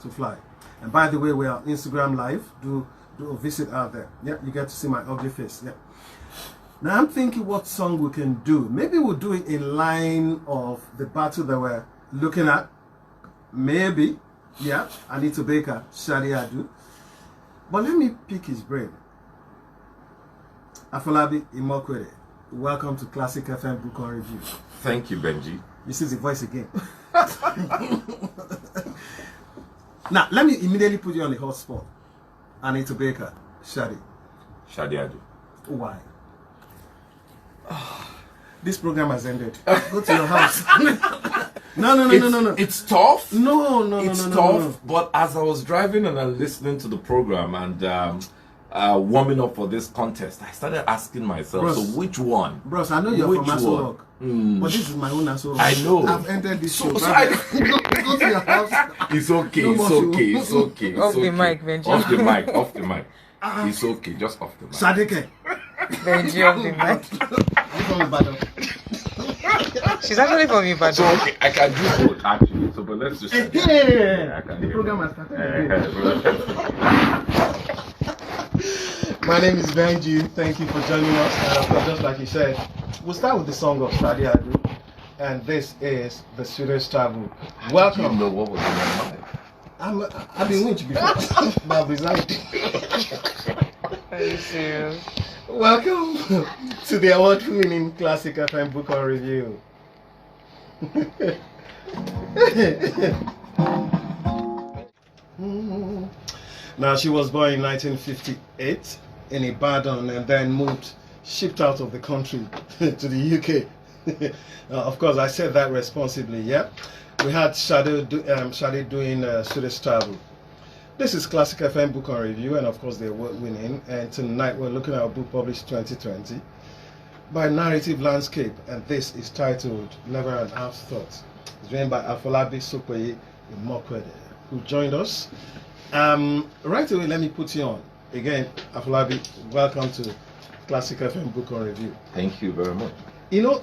to fly. And by the way, we are Instagram live. Do a visit out there. Yeah, you get to see my ugly face. Yeah. Now I'm thinking what song we can do. Maybe we'll do it in line of the battle that we're looking at. Maybe. Yeah, Anita Baker, Shadi Adu. But let me pick his brain. Afolabi, Imoukhuede, welcome to Classic FM Book on Review. Thank you, Benji. You see the voice again. Now, let me immediately put you on the hot spot. Anita Baker, Shadi. Shadi Adu. Why? This program has ended. Go to your house. No. It's tough. It's tough. But as I was driving and I was listening to the program and warming up for this contest, I started asking myself, Bros, so which one? Bros, I know you're Which from Asolok, but this is my own Asolok. I know. I've entered this show. So Go to your house. It's okay. No It's more okay. It's okay. It's Off okay. the mic, Benji. Off the mic. Off the mic. It's okay. Just off the mic. Sadike. Benji off the mic. You from Ibadan? She's actually from Ibadan. So okay, I can do both actually. So but let's just. Yeah, I can the do program both. has started. My name is Benji. Thank you for joining us. And of course, just like you said, we'll start with the song of Shadi Adu, and this is the Swedish Travel. Welcome. You know what was in my mind? I've been winch before, but I've resigned. Are you serious? Welcome to the award-winning Classic FM Book on Review. Now, she was born in 1958 in Ibadan and then shipped out of the country to the UK. Of course, I said that responsibly, yeah? We had Shadi doing Swedish Travel. This is Classic FM Book on Review, and of course they're award-winning. And tonight we're looking at a book published 2020 by Narrative Landscape, and this is titled Never an Afterthought. It's written by Afolabi Imoukhuede, who joined us. Right away, let me put you on. Again, Afolabi, welcome to Classic FM Book on Review. Thank you very much. You know,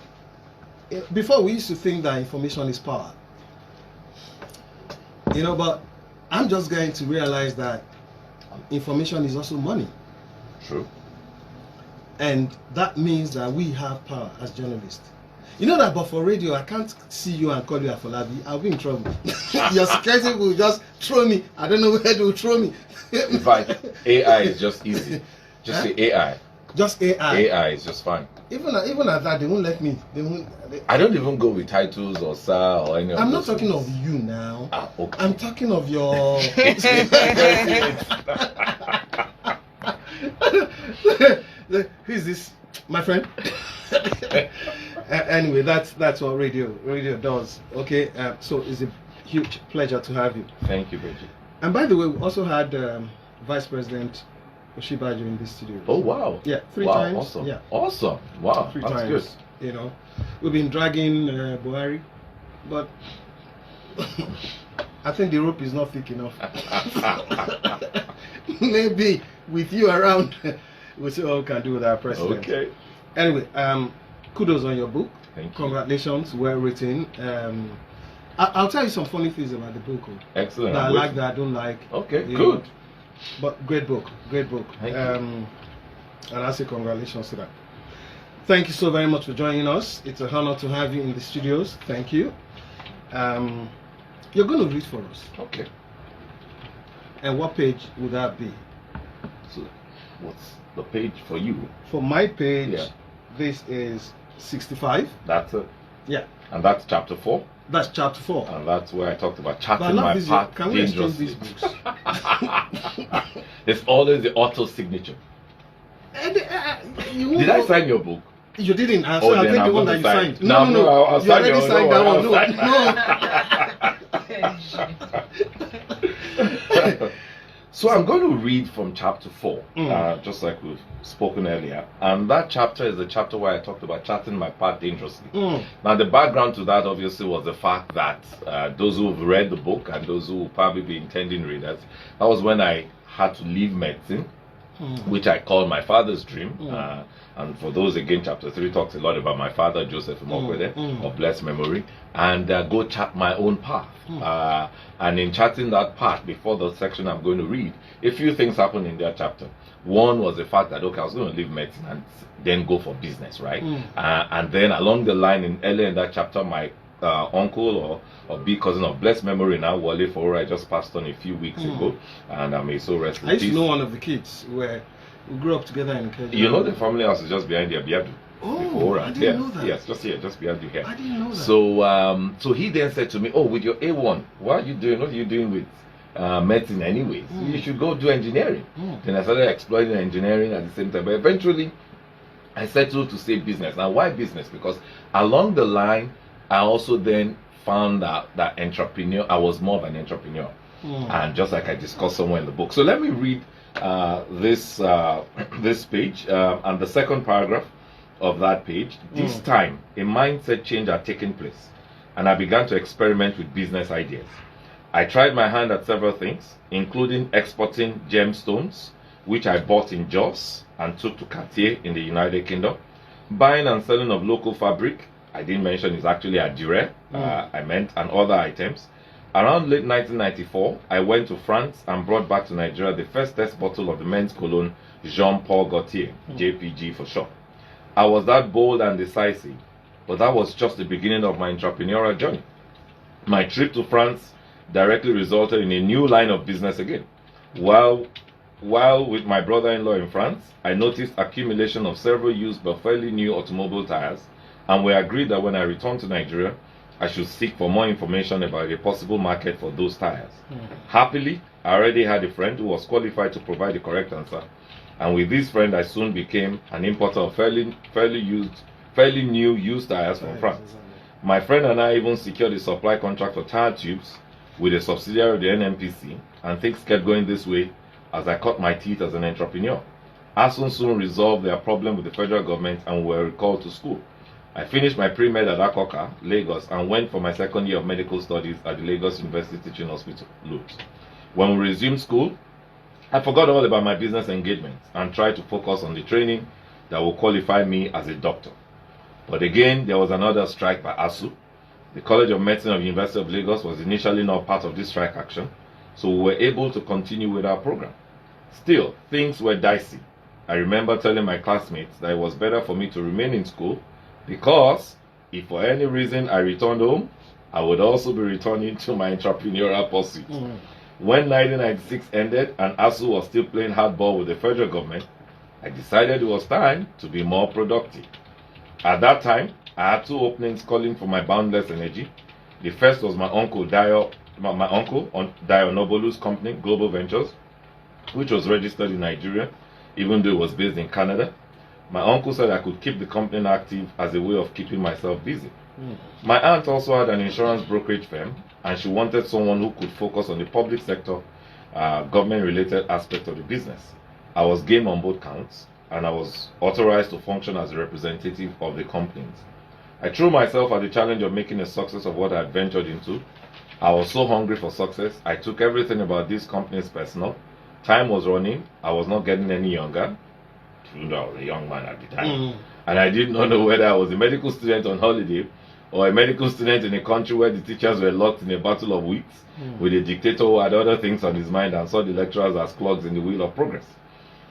before we used to think that information is power. You know, but I'm just going to realize that information is also money. True. And that means that we have power as journalists. You know that, but for radio, I can't see you and call you Afolabi. I'll be in trouble. Your security will just throw me. I don't know where they will throw me. In fact, AI is just easy. Just say AI. Just AI. AI is just fine. Even at that, they won't let me. I don't even go with titles or sir or any of I'm those not talking things. of you now. Okay. I'm talking of your. Who is this? My friend? Anyway, that's what radio does. Okay, so it's a huge pleasure to have you. Thank you, Benji. And by the way, we also had Vice President Oshibaju in this studio. Oh wow! Yeah, three wow, times. Awesome. Yeah, awesome. Wow, three that's times. good. You know, we've been dragging Buhari, but I think the rope is not thick enough. Maybe with you around, we'll see what we can do with our president. Okay. Anyway, kudos on your book. Thank you. Congratulations, well written. I'll tell you some funny things about the book. Excellent. That I like, that I don't like. Okay, you good. know. But great book, great book. Thank you. And I say congratulations to that. Thank you so very much for joining us. It's an honor to have you in the studios. Thank you. You're going to read for us. Okay. And what page would that be? So, what's the page for you? For my page, Yeah. this is 65. That's it. Yeah. And that's chapter 4. That's chapter 4. And that's where I talked about But I charting love my this. path Can we exchange dangerously. these books? There's always the auto signature. Did I sign your book? You didn't answer. Oh, I then think the I'm one that gonna you sign. signed. No, I'll You sign already your- signed no, that one. No. So I'm going to read from chapter 4, just like we've spoken earlier. And that chapter is the chapter where I talked about charting my path dangerously. Now the background to that obviously was the fact that those who have read the book and those who will probably be intending readers, that was when I had to leave medicine which I call my father's dream. And for those, again, chapter 3 talks a lot about my father, Joseph Imoukhuede, of blessed memory, and go chart my own path. And in charting that path, before the section I'm going to read, a few things happened in that chapter. One was the fact that, okay, I was going to leave medicine and then go for business, right? And then along the line, earlier in that chapter, my uncle or big cousin of blessed memory now, Wale Foro, I just passed on a few weeks ago, and I may so rest in I used to peace. know one of the kids where we grew up together in Kenya. You know the family house is just behind the Abiadu. Oh, I didn't know that. Yes, just here, just behind you here. I didn't know that. So he then said to me, "Oh, with your A1, what are you doing? What are you doing with medicine anyways? You should go do engineering." Then I started exploring engineering at the same time. But eventually, I settled to say business. Now, why business? Because along the line, I also then found out that entrepreneur, I was more of an entrepreneur. And just like I discussed somewhere in the book. So let me read this page and the second paragraph of that page. This time, a mindset change had taken place, and I began to experiment with business ideas. I tried my hand at several things, including exporting gemstones, which I bought in Jos and took to Cartier in the United Kingdom, buying and selling of local fabric. I didn't mention it's actually a Adire, I meant, and other items. Around late 1994, I went to France and brought back to Nigeria the first test bottle of the men's cologne Jean-Paul Gaultier, JPG for short. I was that bold and decisive, but that was just the beginning of my entrepreneurial journey. My trip to France directly resulted in a new line of business again. While with my brother-in-law in France, I noticed accumulation of several used but fairly new automobile tires, and we agreed that when I returned to Nigeria, I should seek for more information about a possible market for those tires. Happily, I already had a friend who was qualified to provide the correct answer, and with this friend, I soon became an importer of fairly new used tires from France. My friend and I even secured a supply contract for tire tubes with a subsidiary of the NMPC, and things kept going this way as I cut my teeth as an entrepreneur. ASUN soon resolved their problem with the federal government and were recalled to school. I finished my pre-med at Akoka, Lagos, and went for my second year of medical studies at the Lagos University Teaching Hospital, Loops. When we resumed school, I forgot all about my business engagements and tried to focus on the training that will qualify me as a doctor. But again, there was another strike by ASU. The College of Medicine of the University of Lagos was initially not part of this strike action, so we were able to continue with our program. Still, things were dicey. I remember telling my classmates that it was better for me to remain in school, because if for any reason I returned home, I would also be returning to my entrepreneurial pursuit. When 1996 ended and ASU was still playing hardball with the federal government, I decided it was time to be more productive. At that time, I had two openings calling for my boundless energy. The first was my uncle Dio Nobolu's company, Global Ventures, which was registered in Nigeria, even though it was based in Canada. My uncle said I could keep the company active as a way of keeping myself busy. My aunt also had an insurance brokerage firm, and she wanted someone who could focus on the public sector, government-related aspect of the business. I was game on both counts, and I was authorized to function as a representative of the companies. I threw myself at the challenge of making a success of what I had ventured into. I was so hungry for success, I took everything about these companies personal. Time was running, I was not getting any younger. I was a young man at the time, and I did not know whether I was a medical student on holiday or a medical student in a country where the teachers were locked in a battle of wits with a dictator who had other things on his mind and saw the lecturers as clogs in the wheel of progress.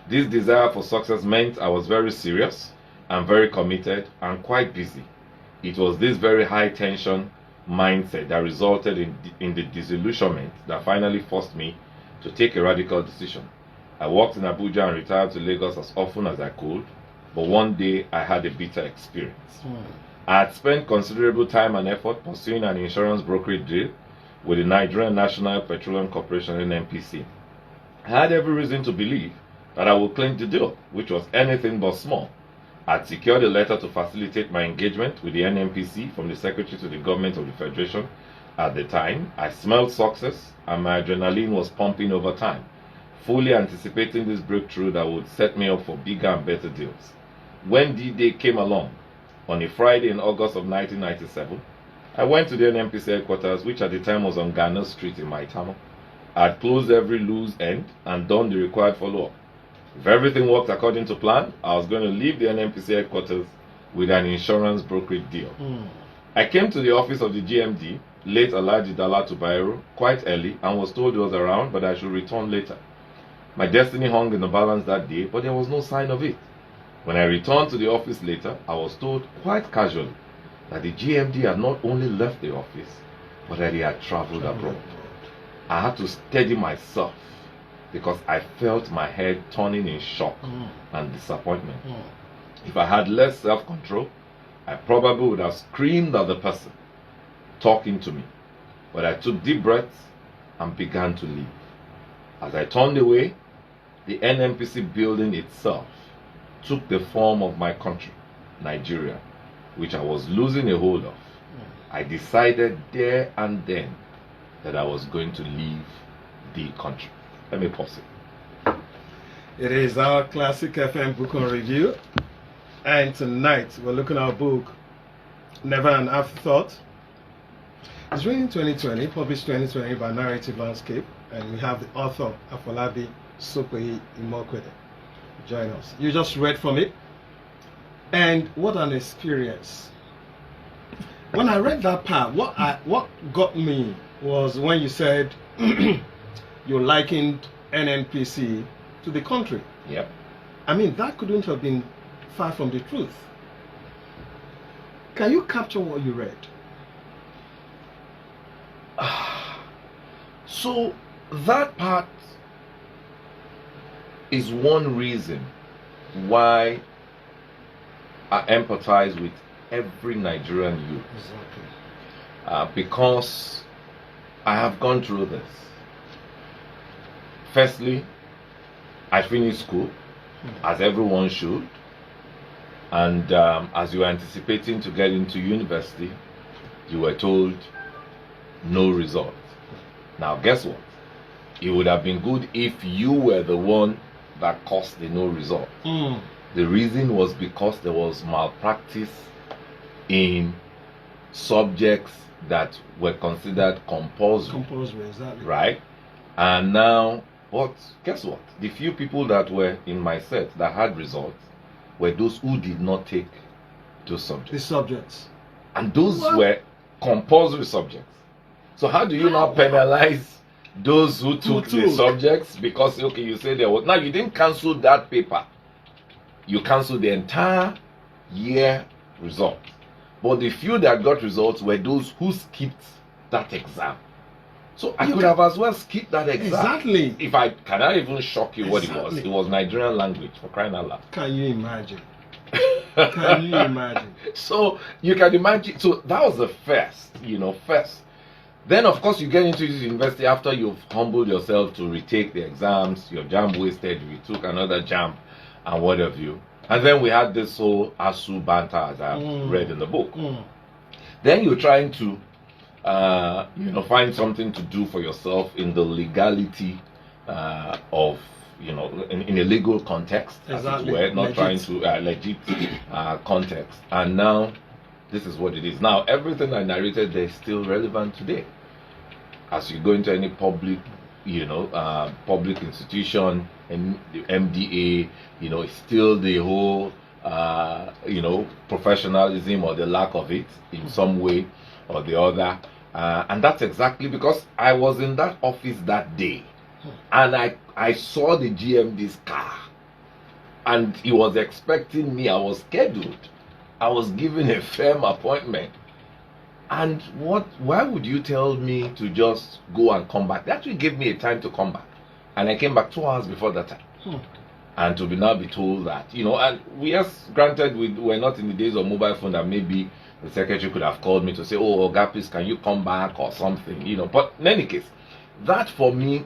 This desire for success meant I was very serious and very committed and quite busy. It was this very high tension mindset that resulted in the disillusionment that finally forced me to take a radical decision. I worked in Abuja and retired to Lagos as often as I could, but one day I had a bitter experience. I had spent considerable time and effort pursuing an insurance brokerage deal with the Nigerian National Petroleum Corporation (NNPC). I had every reason to believe that I would clinch the deal, which was anything but small. I had secured a letter to facilitate my engagement with the NNPC from the Secretary to the Government of the Federation. At the time, I smelled success and my adrenaline was pumping over time, fully anticipating this breakthrough that would set me up for bigger and better deals. When D-Day came along, on a Friday in August of 1997, I went to the NNPC headquarters, which at the time was on Ghana Street in Maitama. I had closed every loose end and done the required follow-up. If everything worked according to plan, I was going to leave the NNPC headquarters with an insurance brokerage deal. I came to the office of the GMD, late Alhaji Dalatu Bayero, quite early and was told he was around but I should return later. My destiny hung in the balance that day, but there was no sign of it. When I returned to the office later, I was told quite casually that the GMD had not only left the office, but that he had traveled abroad. I had to steady myself because I felt my head turning in shock and disappointment. If I had less self-control, I probably would have screamed at the person talking to me. But I took deep breaths and began to leave. As I turned away, the NNPC building itself took the form of my country, Nigeria, which I was losing a hold of. I decided there and then that I was going to leave the country. Let me pause it. It is our Classic FM book on review, and tonight we're looking at our book, Never an Afterthought. It's written in 2020, published 2020 by Narrative Landscape, and we have the author, Afolabi Imoukhuede. Join us. You just read from it, and what an experience. When I read that part, what got me was when you said you likened NNPC to the country. Yep. I mean, that couldn't have been far from the truth. Can you capture what you read? So that part is one reason why I empathize with every Nigerian youth. Exactly. Because I have gone through this. Firstly, I finished school, as everyone should, and as you were anticipating to get into university, you were told no result. Now guess what? It would have been good if you were the one that caused the no result. The reason was because there was malpractice in subjects that were considered compulsory. Compulsory, exactly. Right? And now, but guess what? The few people that were in my set that had results were those who did not take those subjects. The subjects. And those were compulsory subjects. So how do you now penalize those who took the subjects? Because, okay, you say there was... Now, you didn't cancel that paper. You canceled the entire year result. But the few that got results were those who skipped that exam. So I could have as well skipped that exam. Exactly. If I... Can I even shock you what it was? It was Nigerian language, for crying out loud. Can you imagine? Can you imagine? So you can imagine. So that was the first, first. Then of course you get into this university after you've humbled yourself to retake the exams. Your JAMB wasted, you took another JAMB and what have you. And then we had this whole ASU banter, as I've read in the book. Then you're trying to find something to do for yourself in the legality of, in a legal context, exactly. As it were, not trying to legit context. And now, this is what it is. Now, everything I narrated there is still relevant today. As you go into any public, public institution, and the MDA, it's still the whole, professionalism or the lack of it in some way or the other. And that's exactly because I was in that office that day. And I saw the GMD's car, and he was expecting me. I was scheduled. I was given a firm appointment. And why would you tell me to just go and come back? They actually gave me a time to come back. And I came back 2 hours before that time. And to now be told that, and yes, granted, we're not in the days of mobile phone that maybe the secretary could have called me to say, oh, Oga, please, can you come back or something, But in any case, that for me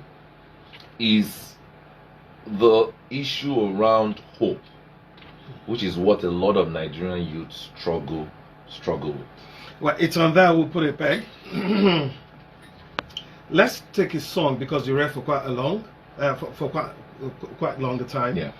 is the issue around hope, which is what a lot of Nigerian youths struggle with. Well, it's on that we'll put it back. Let's take a song because you read for quite a long, for quite longer time. Yeah.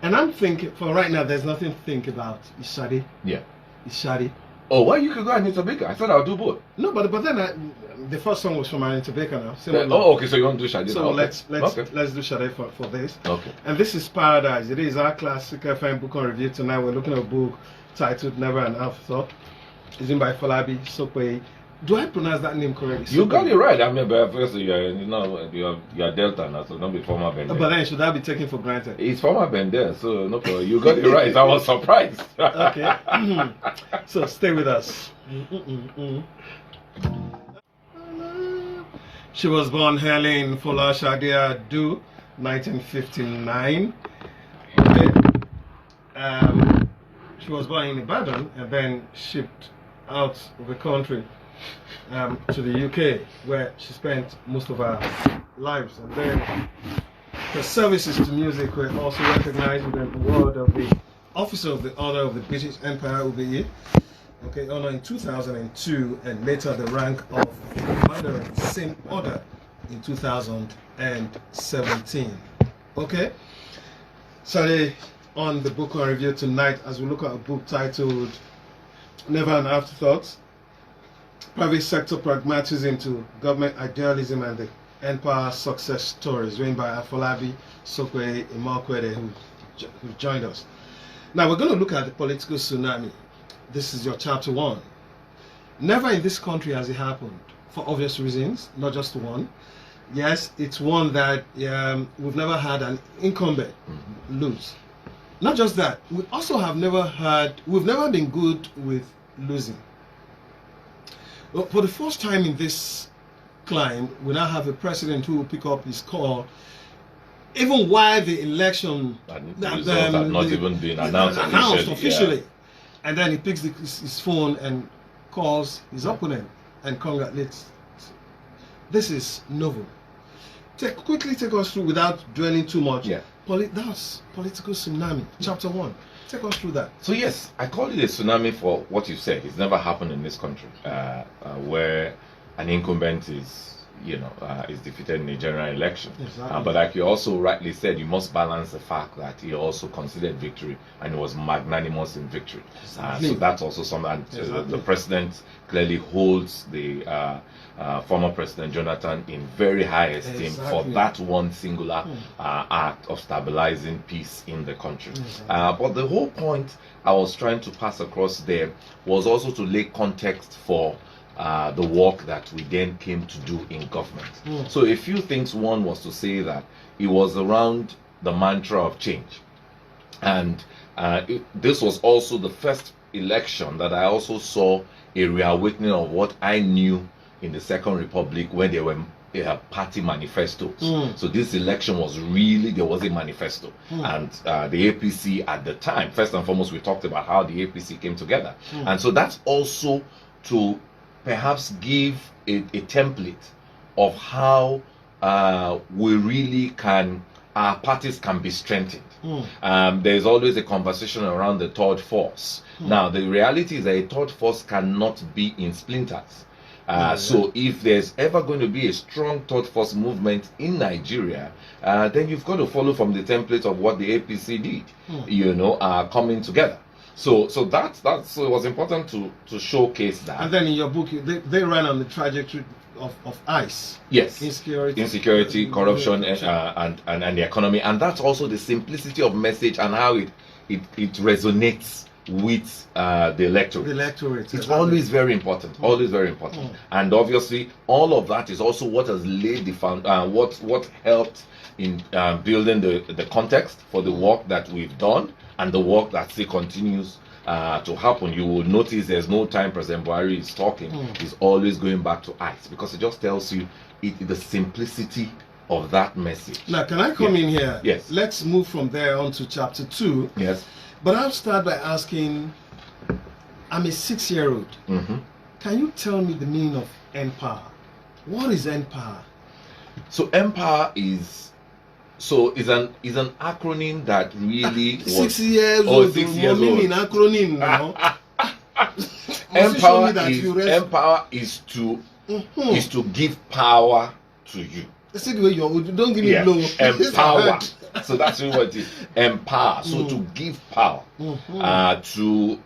And I'm thinking, for right now, there's nothing to think about Ishadi. Yeah. Ishadi. Oh, why you could go Anita Baker? I said I'll do both. No, but then the first song was from Anita Baker now. Oh, okay. So you want to do Shade? So okay. let's do Shade for this. Okay. And this is Paradise. It is our classic FM book on review tonight. We're looking at a book titled Never an Afterthought. It's in by Afolabi, Sokwe. Do I pronounce that name correctly? You got it right. I mean, but first you're Delta now, so don't be former Bender. But then should that be taken for granted? It's former Bender, so no problem. You got it right. I was surprised. Okay. So stay with us. She was born Helen Fola Shadia Du, 1959. Okay. She was born in Ibadan and then shipped out of the country to the UK, where she spent most of her lives. And then her services to music were also recognized with an award of the Officer of the Order of the British Empire of the Year. Okay, honor in 2002, and later the rank of Commander of the same order in 2017. Okay, so on the book on review tonight, as we look at a book titled Never an Afterthought, Private Sector Pragmatism to Government Idealism and the Empire Success Stories, written by Afolabi, Sokwe, Imoukhuede, who joined us. Now we're going to look at the political tsunami. This is your chapter 1. Never in this country has it happened, for obvious reasons, not just one. Yes, it's one that we've never had an incumbent lose. Not just that, we also have we've never been good with losing. Well, for the first time in this climb, we now have a president who will pick up his call, even while the election have not even been announced officially. Yeah. And then he picks his phone and calls his opponent and congratulates. This is novel. Quickly take us through, without dwelling too much. Yeah. That's political tsunami, chapter 1. Take us through that. So yes, I call it a tsunami for what you said. It's never happened in this country, where an incumbent is defeated in a general election. Exactly. But like you also rightly said, you must balance the fact that he also considered victory and he was magnanimous in victory. Exactly. So that's also something. Exactly. The president clearly holds the former President Jonathan in very high esteem for that one singular act of stabilizing peace in the country. But the whole point I was trying to pass across there was also to lay context for the work that we then came to do in government. So a few things. One was to say that it was around the mantra of change, and this was also the first election that I also saw a reawakening of what I knew in the Second Republic, when there were party manifestos. So this election was really, there was a manifesto, and the APC at the time, first and foremost, we talked about how the APC came together, and so that's also to perhaps give a template of how we really can, our parties can be strengthened. There's always a conversation around the third force. Now the reality is that a third force cannot be in splinters. So if there's ever going to be a strong third force movement in Nigeria, then you've got to follow from the template of what the APC did, coming together. So it was important to showcase that. And then in your book, they ran on the trajectory of ICE. Yes. Insecurity, corruption, and the economy. And that's also the simplicity of message and how it resonates with the electorate. The electorate. It's exactly. always very important. Always very important. And obviously, all of that is also what has laid the what helped in building the context for the work that we've done and the work that still continues to happen. You will notice there's no time President Buhari is talking. He's always going back to ICE, because it just tells you the simplicity of that message. Now, can I come in here? Yes. Let's move from there on to chapter 2. Yes. But I'll start by asking, I'm a 6-year-old. Can you tell me the meaning of empire? What is empire? So empire is an acronym that really was 6 years old. 6 years old. Acronym now. Empire is to give power to you. That's the way you don't give me blow. Empower. So that's really what it is. Empower. So to give power, to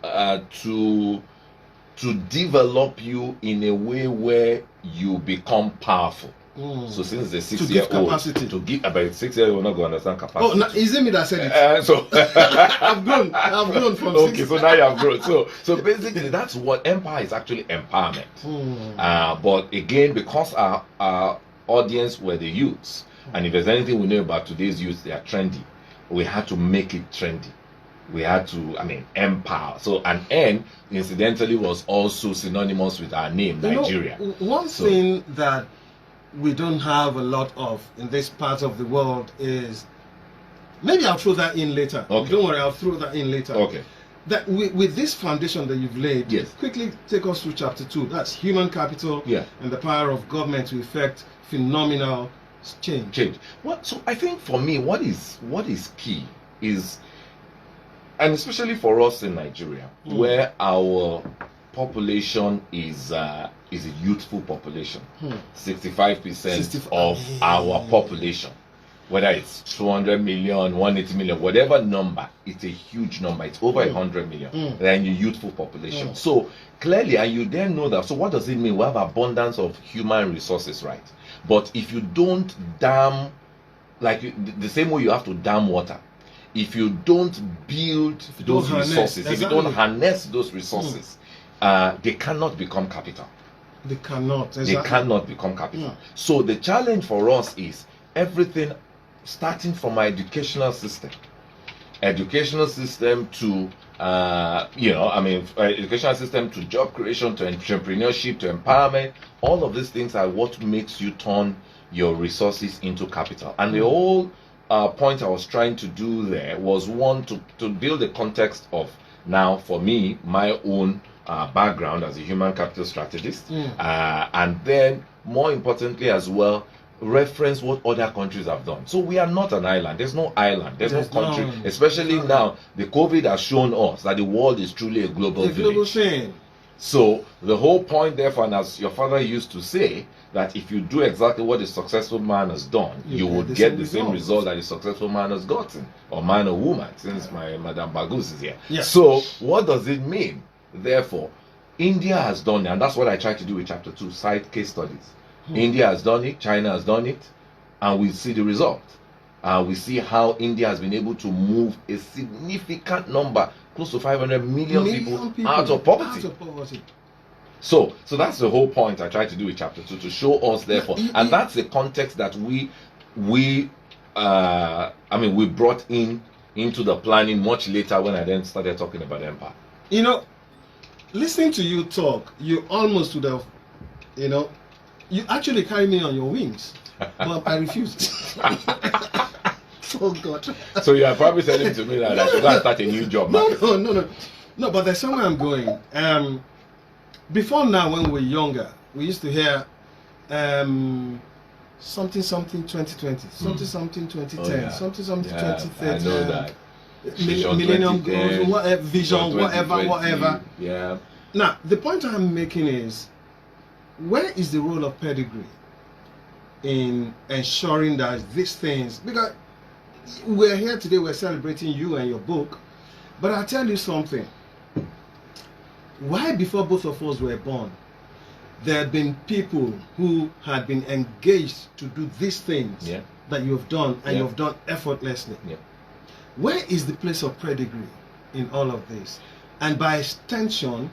to develop you in a way where you become powerful. So since the 6-year-old capacity to give about 6-year-old not going to understand capacity. Oh, no, is it me that said it? So I've grown from okay, 6. so now you have grown. So basically, that's what empire is actually, empowerment. But again, because our audience were the youths, and if there's anything we know about today's youth, they are trendy. We had to make it trendy. We had to, empower. So an N, incidentally, was also synonymous with our name, Nigeria. One thing that we don't have a lot of in this part of the world is, maybe I'll throw that in later. Okay. Don't worry, I'll throw that in later. Okay. That with this foundation that you've laid, yes, quickly take us through chapter 2. That's human capital, and the power of government to effect phenomenal change. Well, so I think for me, what is key is, and especially for us in Nigeria, where our population is a youthful population. 65% of our population, whether it's 200 million, 180 million, whatever number, it's a huge number. It's over 100 million. They're in a youthful population. So clearly, and you then know that. So what does it mean? We have abundance of human resources, right? But if you don't dam, the same way you have to dam water, if you don't build those resources, if you don't harness those resources, they cannot become capital. They cannot. They cannot become capital. So the challenge for us is everything starting from our educational system. Educational system to educational system to job creation, to entrepreneurship, to empowerment. All of these things are what makes you turn your resources into capital. And the whole point I was trying to do there was one to build a context of, now for me, my own background as a human capital strategist, and then more importantly as well, reference what other countries have done. So we are not an island. There's no island. There's no country. Especially now, the COVID has shown us that the world is truly a global village. So the whole point, therefore, and as your father used to say, that if you do exactly what a successful man has done, you would get the same result that a successful man has gotten, or man or woman, since my Madame Bagus is here. So what does it mean? Therefore, India has done it, and that's what I try to do with chapter 2, cite case studies. India has done it, China has done it, and we see the result. We see how India has been able to move a significant number, close to 500 million people out of poverty. So that's the whole point I try to do with chapter 2, to show us, therefore, and that's the context that we brought into the planning much later, when I then started talking about empire. Listening to you talk, you almost would have, you actually carry me on your wings, but I refused. Oh God! So you are probably telling to me that I should go and start a new job. No, but there's somewhere I'm going. Before now, when we were younger, we used to hear something 2020, something 2010, something 2030. I know that. Millennium goals, vision, whatever. Yeah. Now, the point I'm making is, where is the role of pedigree in ensuring that these things, because we're here today, we're celebrating you and your book, but I'll tell you something. Why, before both of us were born, there had been people who had been engaged to do these things that you have done, and you have done effortlessly. Where is the place of pedigree in all of this? And by extension,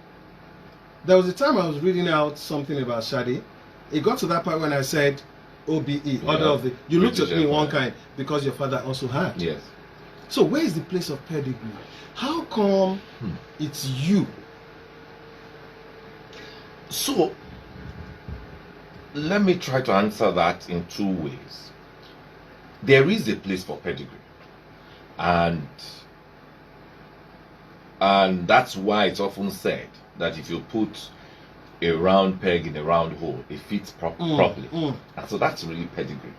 there was a time I was reading out something about Shadi. It got to that part when I said OBE, order of the. You looked at me one kind, because your father also had. Yes. So where is the place of pedigree? How come it's you? So let me try to answer that in two ways. There is a place for pedigree. And that's why it's often said that if you put a round peg in a round hole, it fits properly. And so that's really pedigree.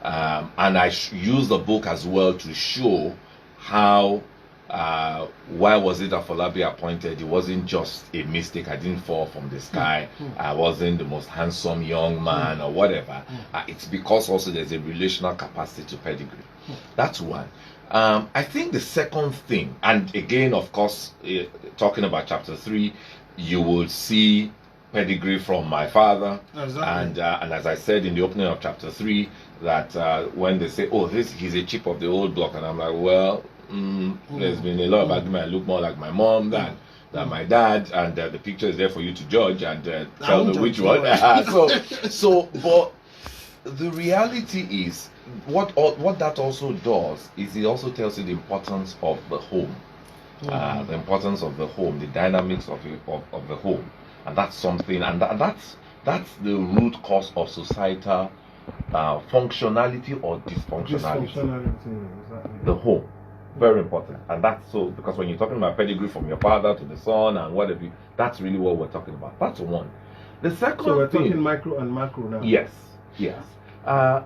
And I use the book as well to show how, why was it Afolabi appointed? It wasn't just a mistake. I didn't fall from the sky. I wasn't the most handsome young man or whatever. It's because also there's a relational capacity to pedigree. That's one. I think the second thing, and again, of course, talking about chapter 3, you will see pedigree from my father. Exactly. And as I said in the opening of chapter 3, that when they say, oh, he's a chip of the old block, and I'm like, well, there's been a lot of argument. I look more like my mom than my dad, and the picture is there for you to judge and tell me which one. But the reality is, what that also does is it also tells you the importance of the home, the importance of the home, the dynamics of the home, and that's something, and that's the root cause of societal functionality or dysfunctionality. Exactly. The home, very important, and that's so, because when you're talking about pedigree from your father to the son and whatever, that's really what we're talking about. That's one. The second So we're thing, talking micro and macro now. yes.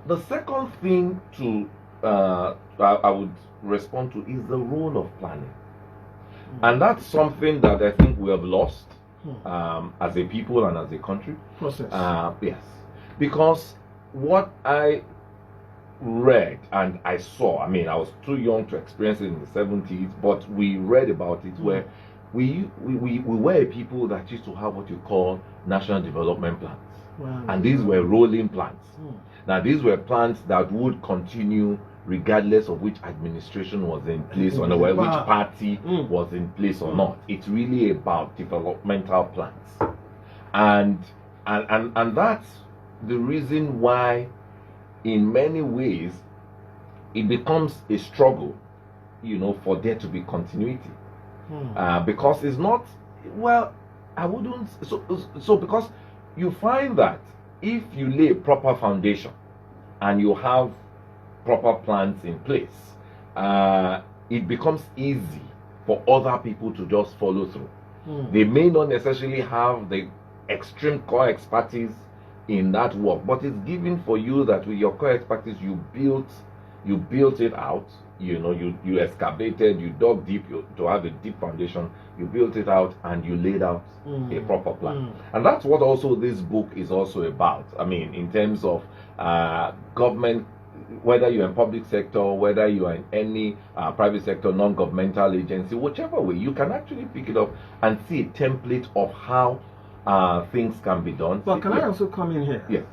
The second thing to I would respond to is the role of planning, and that's something that I think we have lost as a people and as a country. Process. Yes, because what I read and I saw, I mean, I was too young to experience it in the 70s, but we read about it where we were a people that used to have what you call national development plans. Wow. And these were rolling plans. Now, these were plans that would continue regardless of which administration was in place or which party was in place or not. It's really about developmental plans. And that's the reason why, in many ways, it becomes a struggle, for there to be continuity. Because it's not, well, I wouldn't, so because you find that if you lay a proper foundation and you have proper plans in place, it becomes easy for other people to just follow through. They may not necessarily have the extreme core expertise in that work, but it's given for you that with your core expertise you built it out. You excavated, you dug deep to have a deep foundation, you built it out, and you laid out a proper plan. And that's what also this book is also about. I mean, in terms of government, whether you're in public sector, whether you are in any private sector, non-governmental agency, whichever way, you can actually pick it up and see a template of how things can be done. But can I also come in here? Yes.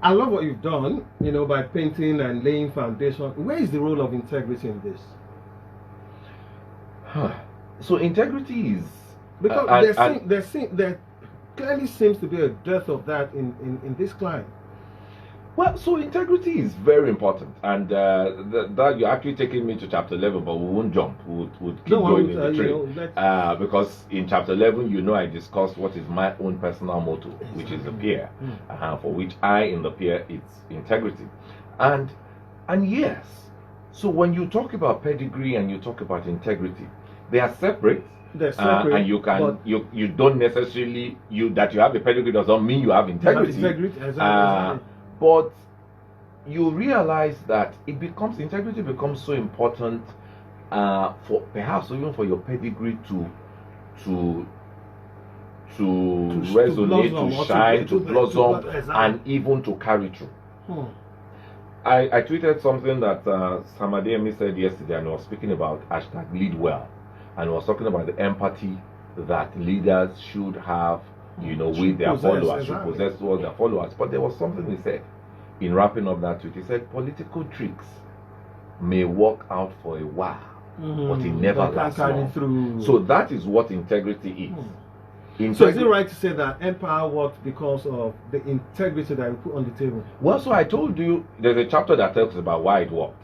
I love what you've done, by painting and laying foundation. Where is the role of integrity in this? So integrity is, because there clearly seems to be a dearth of that in this climate. Well, so integrity is very important, and that you're actually taking me to chapter 11, but we won't jump. We'll keep going in the train. Because in chapter 11, I discussed what is my own personal motto, which is the peer, for which in the peer, it's integrity. And yes, so when you talk about pedigree and you talk about integrity, they are separate. They're separate, and you can you don't necessarily that you have a pedigree doesn't mean you have integrity. Exactly. But you realize that integrity becomes so important for perhaps even for your pedigree to resonate, to shine, to blossom, and even to carry through. I tweeted something that Samademi said yesterday, and I was speaking about #lead well, and I was talking about the empathy that leaders should have, with their followers, should possess towards their followers. But there was something he said in wrapping up that tweet. He said, political tricks may work out for a while, but it never lasts long. So that is what integrity is. So is it right to say that empire worked because of the integrity that you put on the table? Well, so I told you there's a chapter that talks about why it worked.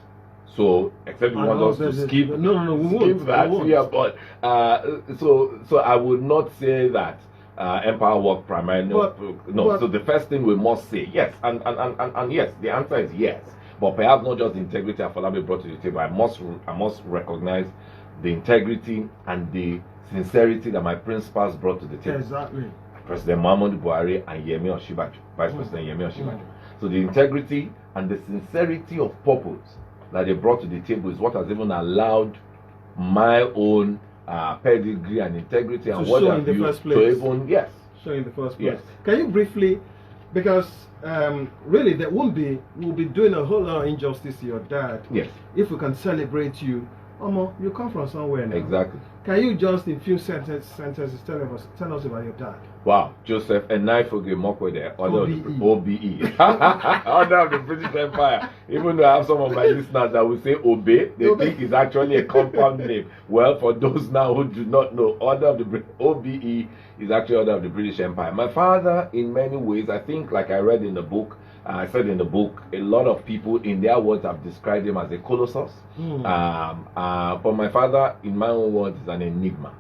So, except you want us to skip, we won't. That. Yeah, but so I would not say that empire work primarily. So the first thing we must say, yes, and yes, the answer is yes. But perhaps not just the integrity Afolabi brought to the table. I must recognize the integrity and the sincerity that my principals brought to the table. Exactly. President Muhammadu Buhari and Yemi Osinbajo, Vice President Yemi Osinbajo. So the integrity and the sincerity of purpose that they brought to the table is what has even allowed my own pedigree and integrity and what have you to even show in the first place. Can you briefly, because really we'll be doing a whole lot of injustice to your dad. Yes. If we can celebrate you Omo, you come from somewhere now. Exactly. Can you just in few sentences tell us about your dad? Wow, Joseph Enaifoge Imoukhuede, order of the OBE, order of the British Empire. Even though I have some of my listeners that will say Obe, they think it's actually a compound name. Well, for those now who do not know, order of the OBE is actually order of the British Empire. My father, in many ways, I think, like I read in the book, I said in the book, a lot of people, in their words, have described him as a colossus. But my father, in my own words, is an enigma.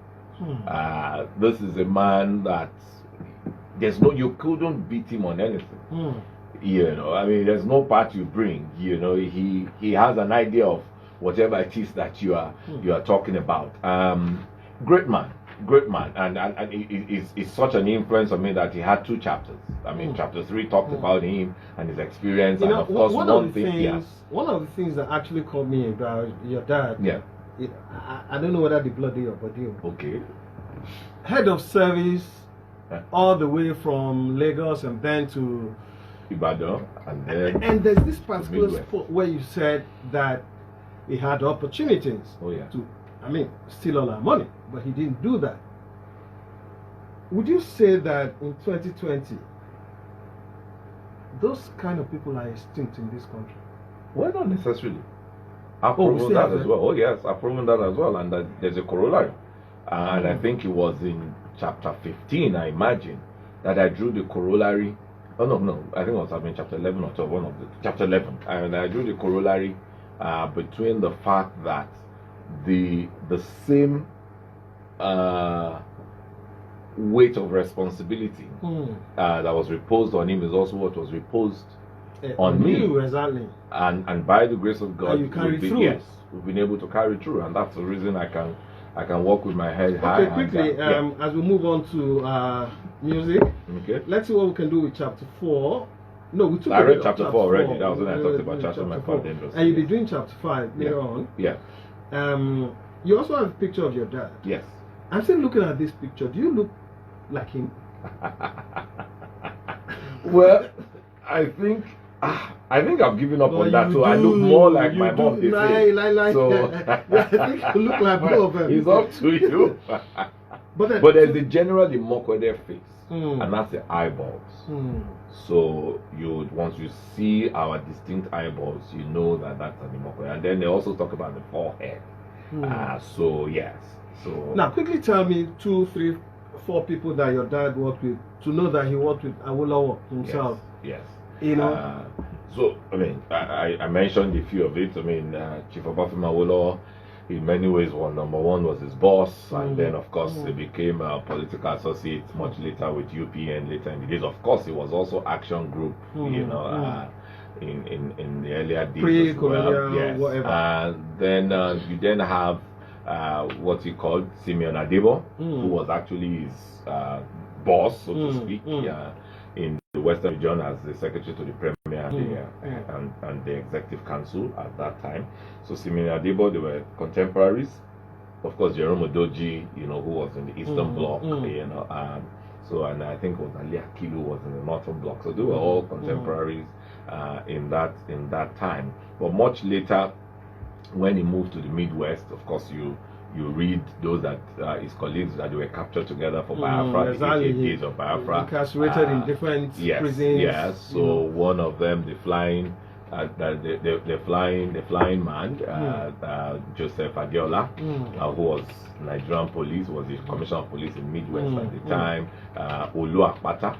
This is a man that you couldn't beat him on anything. You know, I mean, there's no part you bring. You know, he has an idea of whatever it is that you are talking about. Great man, and it's such an influence on me that he had 2 chapters. I mean, chapter 3 talked about him and his experience, You and know, of course one of the things that actually caught me about your dad. Yeah. I don't know whether the blood your body. Okay. Head of service, all the way from Lagos and then to Ibadan, and then. And there's this particular Midwest. spot where you said that he had opportunities. Oh yeah. To, I mean, steal all our money, but he didn't do that. Would you say that in 2020, those kind of people are extinct in this country? Well, not necessarily. I've Oh, we proven still that have as it? well. Oh yes, I've proven that as well, and that there's a corollary. And I think it was in chapter 15, I imagine, that I drew the corollary. Oh no, I think it was in chapter 11 or 12, one of the chapter 11, and I drew the corollary between the fact that the same weight of responsibility that was reposed on him is also what was reposed on me. You, exactly. And by the grace of God, And you carry through. yes, we've been able to carry through, and that's the reason I can walk with my head high. Okay, quickly, as we move on to music, Okay. let's see what we can do with chapter 4. No, we took I a read bit of chapter 4 already. That was when I talked about chapter chapter my 4. father dangerous. And you'll be doing chapter 5 later on. Yeah. You also have a picture of your dad. Yes. I'm still looking at this picture. Do you look like him? Well, I think I've given up No, on that. you So I do, look more like you my do. mom. They say. Like, So I think you look like both of them. It's up to you. But But there's the general Imoukhuede face, Mm. and that's the eyeballs. So once you see our distinct eyeballs, you know that that's an Imoukhuede. And then they also talk about the forehead. So yes. So Now, quickly tell me 2, 3, 4 people that your dad worked with to know that he worked with Awolowo himself. Yes. You know. So I mean, I mentioned a few of it. I mean, Chief Obafemi Awolowo, in many ways, number one was his boss, and then of course he became a political associate much later with UPN later in the days. Of course, he was also Action Group, you know, in the earlier days. Pre-colonial, Yes. whatever. And then you then have what he called Simeon Adebo, who was actually his boss, so to speak, in the Western region as the secretary to the Premier and the Executive Council at that time. So Simeon Adebo, they were contemporaries. Of course, Jerome Odoji, you know, who was in the Eastern Bloc, you know, so, and I think it was Ali Akilu was in the Northern Bloc. So they were all contemporaries in that time. But much later, when he moved to the Midwest, of course, you read those that his colleagues that they were captured together for Biafra, exactly. the days of Biafra, Incarcerated in different prisons. Yes. So one of them, the flying man, Joseph Adeola, who was Nigerian police, was the commissioner of police in Midwest at the time. Olu Akpata,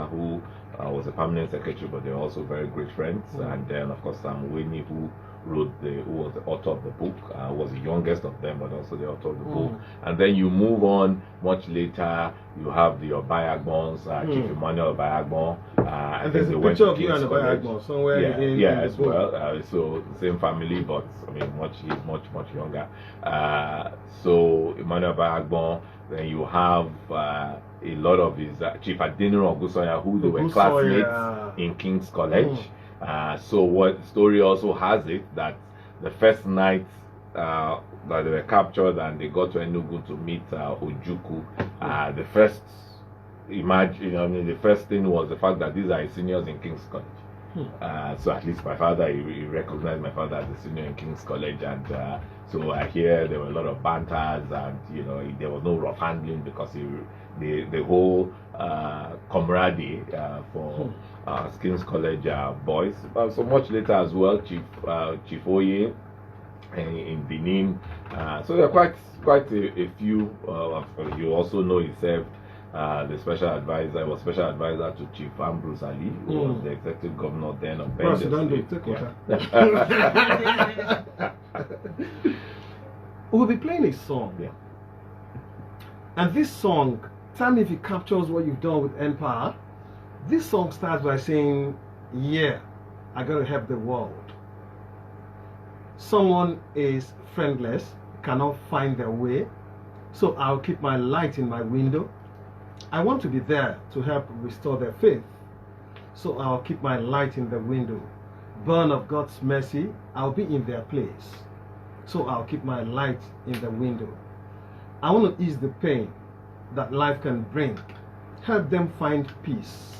who was a permanent secretary, but they're also very great friends. And then, of course, Sam Winnie, who was the author of the book, was the youngest of them, but also the author of the book. And then you move on much later, you have the Obayagbons, Chief Emmanuel Obayagbon. And there's a picture of you and Obayagbon somewhere in as the book. well. So same family, but I mean, he's much younger. So Emmanuel Obayagbon, then you have a lot of his Chief Adeniran Ogunsanya, who they were classmates in King's College. So what story also has it that the first night that they were captured and they got to Enugu to meet Ojukwu, the first thing was the fact that these are his seniors in King's College. So at least my father, he recognized my father as a senior in King's College, and so I hear there were a lot of banters, and there was no rough handling because the whole camaraderie for King's College boys. So much later as well, Chief Oye in Benin. So there are quite a few. You also know he served. The special advisor was special advisor to Chief Ambrose Ali, who was the executive governor then of Benji. We'll be playing a song. Yeah. And this song, tell me if it captures what you've done with Empire. This song starts by saying, yeah, I gotta help the world. Someone is friendless, cannot find their way, so I'll keep my light in my window. I want to be there to help restore their faith, so I'll keep my light in the window. Born of God's mercy, I'll be in their place, so I'll keep my light in the window. I want to ease the pain that life can bring, help them find peace.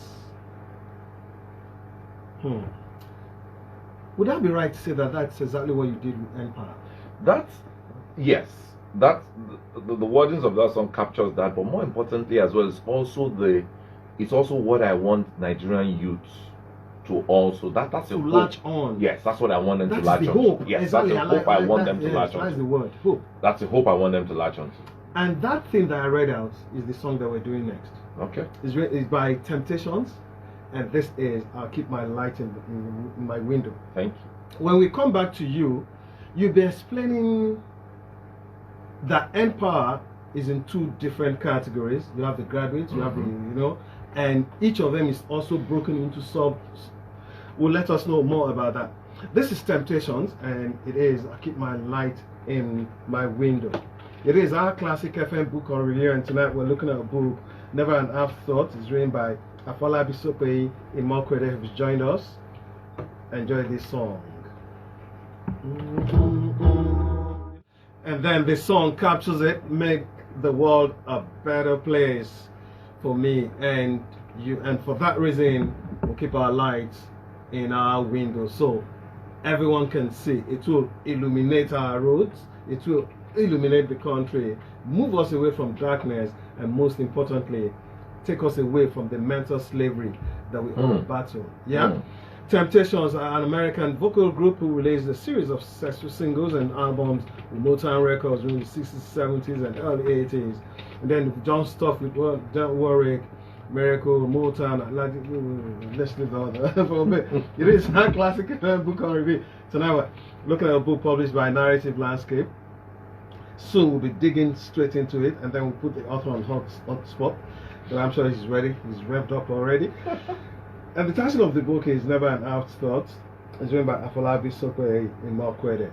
Would that be right to say that that's exactly what you did with Empire? Yes. The wordings of that song captures that, but more importantly as well, it's also what I want Nigerian youths to also that's a latch on. Yes, that's what I want them to That's latch the on. hope. Yes, Exactly. that's the hope I want them to latch on. That's the word, hope. That's the hope I want them to latch on to. And that thing that I read out is the song that we're doing next. Okay. It's by Temptations, and this is I'll Keep My Light in My Window. Thank you. When we come back to you, you'll be explaining that Empire is in two different categories. You have the graduates, you have the, and each of them is also broken into subs. Will let us know more about that. This is Temptations, and it is I Keep My Light in My Window. It is our classic FM book on review, and tonight we're looking at a book, Never an Afterthought. It's written by Afolabi Imoukhuede, who's joined us. Enjoy this song. And then the song captures it, make the world a better place for me and you, and for that reason we'll keep our lights in our windows so everyone can see. It will illuminate our roads, it will illuminate the country, move us away from darkness, and most importantly take us away from the mental slavery that we all battle. Temptations are an American vocal group who released a series of successful singles and albums with Motown Records in the 60s, 70s, and early 80s. And then John stuff with John Warwick, Miracle, Motown, let's leave that for a bit. It is a classic book on review. Tonight we're looking at a book published by Narrative Landscape. Soon we'll be digging straight into it, and then we'll put the author on hot spot. So I'm sure he's ready, he's revved up already. And the title of the book is Never an Afterthought. It's written by Afolabi Imoukhuede.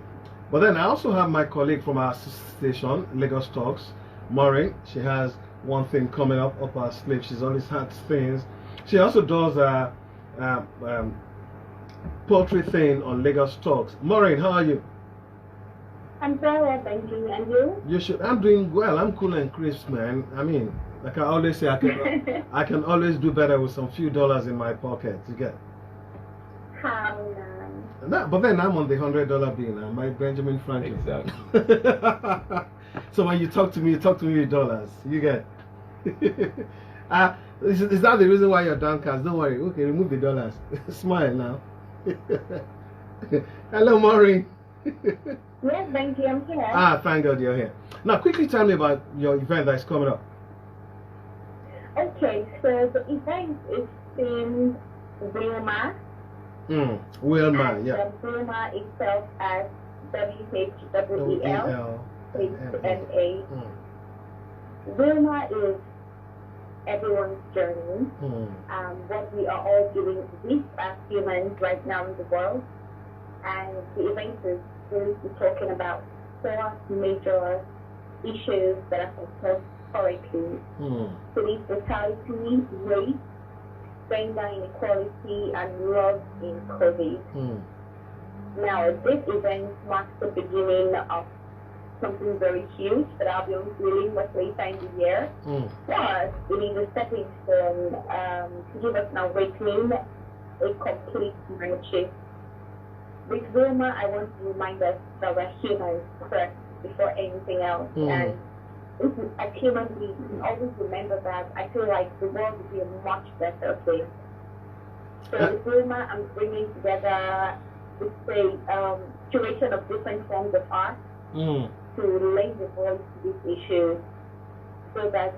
But then I also have my colleague from our station, Lagos Talks, Maureen. She has one thing coming up her sleeve. She's always had things. She also does a poetry thing on Lagos Talks. Maureen, how are you? I'm very well, Benji. And you? You should. I'm doing well. I'm cool and crisp, man. I mean, like I always say, I can always do better with some few dollars in my pocket. You get? How nice. That, but then I'm on the $100 bill now, my Benjamin Franklin. Exactly. So when you talk to me with dollars. You get? Is that the reason why you're downcast? Don't worry. Okay, remove the dollars. Smile now. Hello, Maureen. Yes, Benji, I'm here. Thank God you're here. Now, quickly tell me about your event that's coming up. Okay, so the event is in Wilma. Wilma, yeah. Wilma itself as WHWEL. Wilma is everyone's journey. What we are all dealing with as humans right now in the world. And the event is going to be talking about 4 major issues that affect us currently. Police brutality, race, gender inequality, and love in COVID. Now, this event marks the beginning of something very huge that I'll be unveiling much later in the year. But it is a stepping stone to give us an awakening a complete mindset. With Roma, I want to remind us that we're humans first before anything else. And as human beings, we always remember that. I feel like the world would be a much better place. So with Roma, I'm bringing together, let's say, curation of different forms of art to lend the voice to these issues so that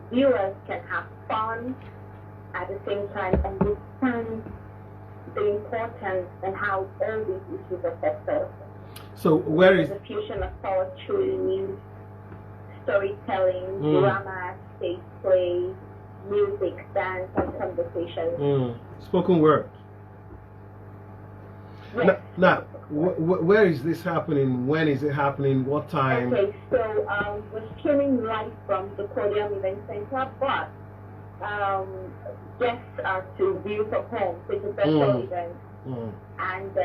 viewers can have fun at the same time understand the importance and how all these issues affect us. So where is the fusion of poetry, storytelling, drama, stage play, music, dance, and conversation? Spoken word. Yes. Now, where is this happening? When is it happening? What time? Okay, so we're streaming live from the Podium Event Center, but guests are to view from home. So it's a virtual event. And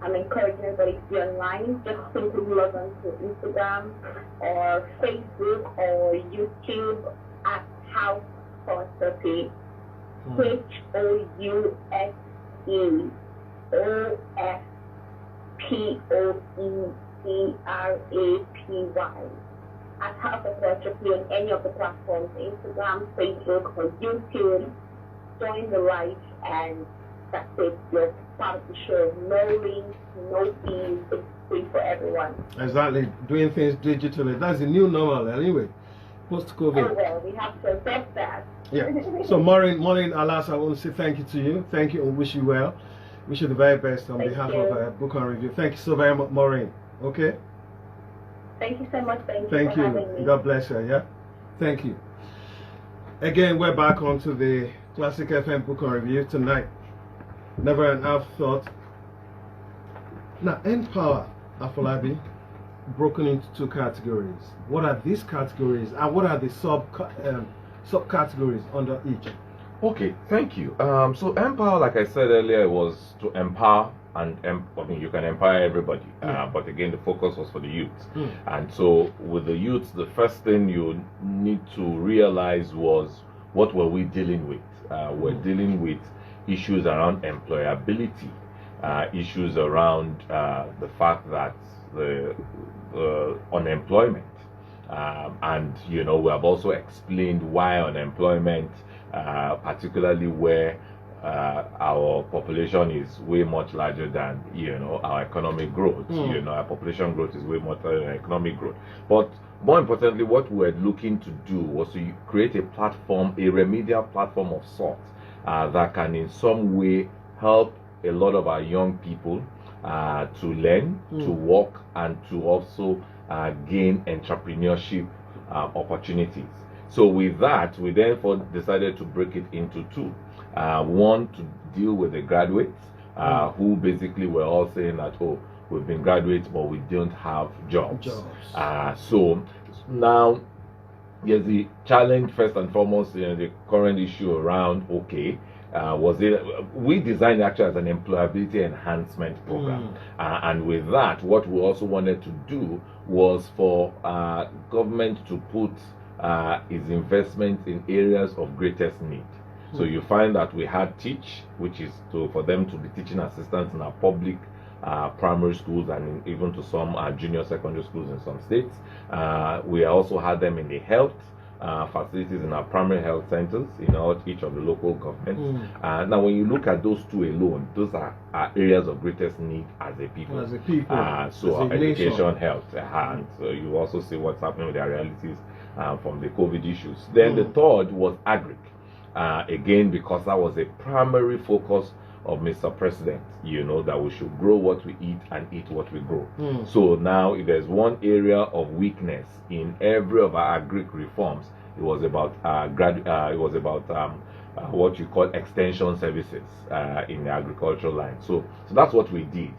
I'm encouraging everybody to be online. Just simply log on to Instagram or Facebook or YouTube at House Philosophy. HOUSEOSPOECRAPY at House of Philosophy on any of the platforms, Instagram, Facebook, or YouTube. Join the live, and that's it. You're part of the show. No links, no fees. It's free for everyone. Exactly. Doing things digitally. That's the new normal anyway. Post-COVID. Oh, well, we have to accept that. Yeah. So, Maureen Alas, I want to say thank you to you. Thank you and wish you well. Wish you the very best on behalf of Book on Review. Thank you so very much, Maureen. Okay? Thank you so much, Benji, Thank for having you. me. God bless you. Yeah? Thank you. Again, we're back onto the Classic FM Book on Review tonight. Never an afterthought. Now, Empower, Afolabi, broken into two categories. What are these categories and what are the subcategories under each? Okay, thank you. So Empower, like I said earlier, was to empower, and I mean you can empower everybody, but again the focus was for the youth. And so with the youth, the first thing you need to realize was, what were we dealing with? We're dealing with issues around employability, issues around the fact that the unemployment, and you know, we have also explained why unemployment, particularly where our population is way much larger than, you know, our economic growth. You know, our population growth is way much larger than economic growth. But more importantly, what we're looking to do was to create a platform, a remedial platform of sorts, that can in some way help a lot of our young people to learn, to work, and to also gain entrepreneurship opportunities. So with that, we therefore decided to break it into two. One, to deal with the graduates who basically were all saying that, oh, we've been graduates but we don't have jobs. So now there's the challenge, first and foremost, the current issue around, okay, we designed actually as an employability enhancement program, and with that, what we also wanted to do was for government to put its investment in areas of greatest need. So you find that we had Teach, which is for them to be teaching assistants in our public primary schools and even to some junior secondary schools in some states. We also had them in the health facilities in our primary health centers in each of the local governments. Now, when you look at those two alone, those are areas of greatest need as a people. So our education, health, and so you also see what's happening with their realities from the COVID issues. Then the third was agric. Again, because that was a primary focus of Mr. President, you know, that we should grow what we eat and eat what we grow. So now, if there's one area of weakness in every of our agric reforms, it was about what you call extension services in the agricultural line. So that's what we did